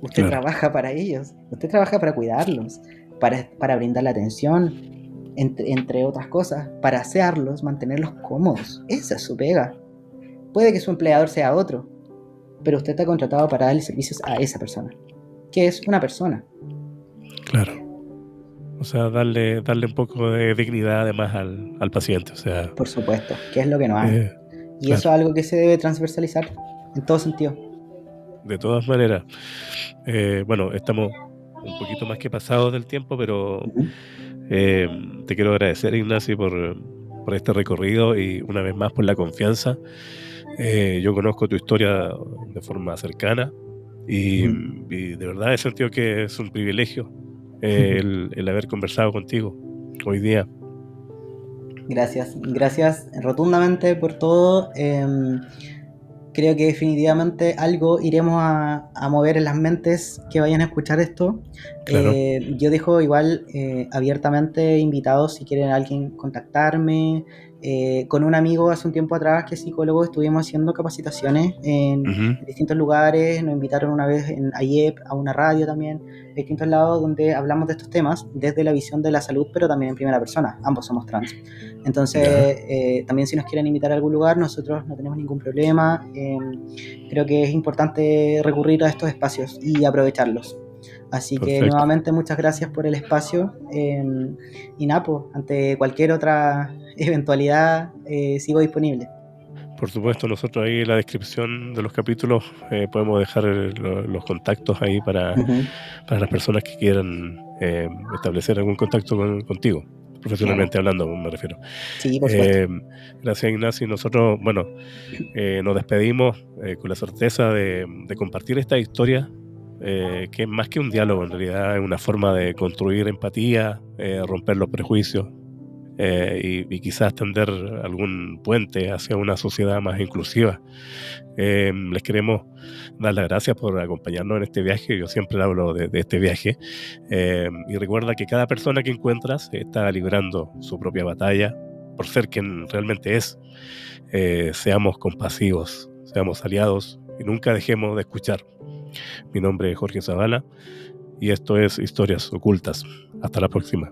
Usted Claro. trabaja para ellos, usted trabaja para cuidarlos, para brindarle atención, entre otras cosas, para hacerlos, mantenerlos cómodos. Esa es su pega. Puede que su empleador sea otro, pero usted está contratado para darle servicios a esa persona, que es una persona, Claro. O sea, darle un poco de dignidad además al paciente. O sea, por supuesto, que es lo que no hay. eh, Y eso claro. es algo que se debe transversalizar en todo sentido. De todas maneras, bueno, estamos un poquito más que pasados del tiempo, pero Ujú. Eh, Te quiero agradecer, Ignacio, por este recorrido y una vez más por la confianza. Yo conozco tu historia de forma cercana y, Ujú. y de verdad he sentido que es un privilegio el haber conversado contigo hoy día. Gracias rotundamente por todo. Creo que definitivamente algo iremos a mover en las mentes que vayan a escuchar esto. Claro. Yo dejo igual abiertamente invitados si quieren alguien contactarme. Con un amigo hace un tiempo atrás que es psicólogo estuvimos haciendo capacitaciones Ujú. en distintos lugares. Nos invitaron una vez en AIEP, a una radio también, de distintos lados donde hablamos de estos temas desde la visión de la salud, pero también en primera persona. Ambos somos trans. Ya, Entonces, también si nos quieren invitar a algún lugar, nosotros no tenemos ningún problema. Creo que es importante recurrir a estos espacios y aprovecharlos. Así que perfecto. nuevamente muchas gracias por el espacio. Y Napo, ante cualquier otra eventualidad, sigo disponible. Por supuesto, nosotros ahí en la descripción de los capítulos podemos dejar los contactos ahí Ujú. para las personas que quieran establecer algún contacto contigo, Claro. profesionalmente hablando, me refiero. Sí, por supuesto. Eh, Gracias, Ignacio. Nosotros, bueno, nos despedimos con la certeza de compartir esta historia, que es más que un diálogo, en realidad es una forma de construir empatía, romper los prejuicios y quizás tender algún puente hacia una sociedad más inclusiva. Les queremos dar las gracias por acompañarnos en este viaje. Yo siempre hablo de este viaje. Y recuerda que cada persona que encuentras está librando su propia batalla por ser quien realmente es. Seamos compasivos, seamos aliados y nunca dejemos de escuchar. Mi nombre es Jorge Zavala y esto es Historias Ocultas. Hasta la próxima.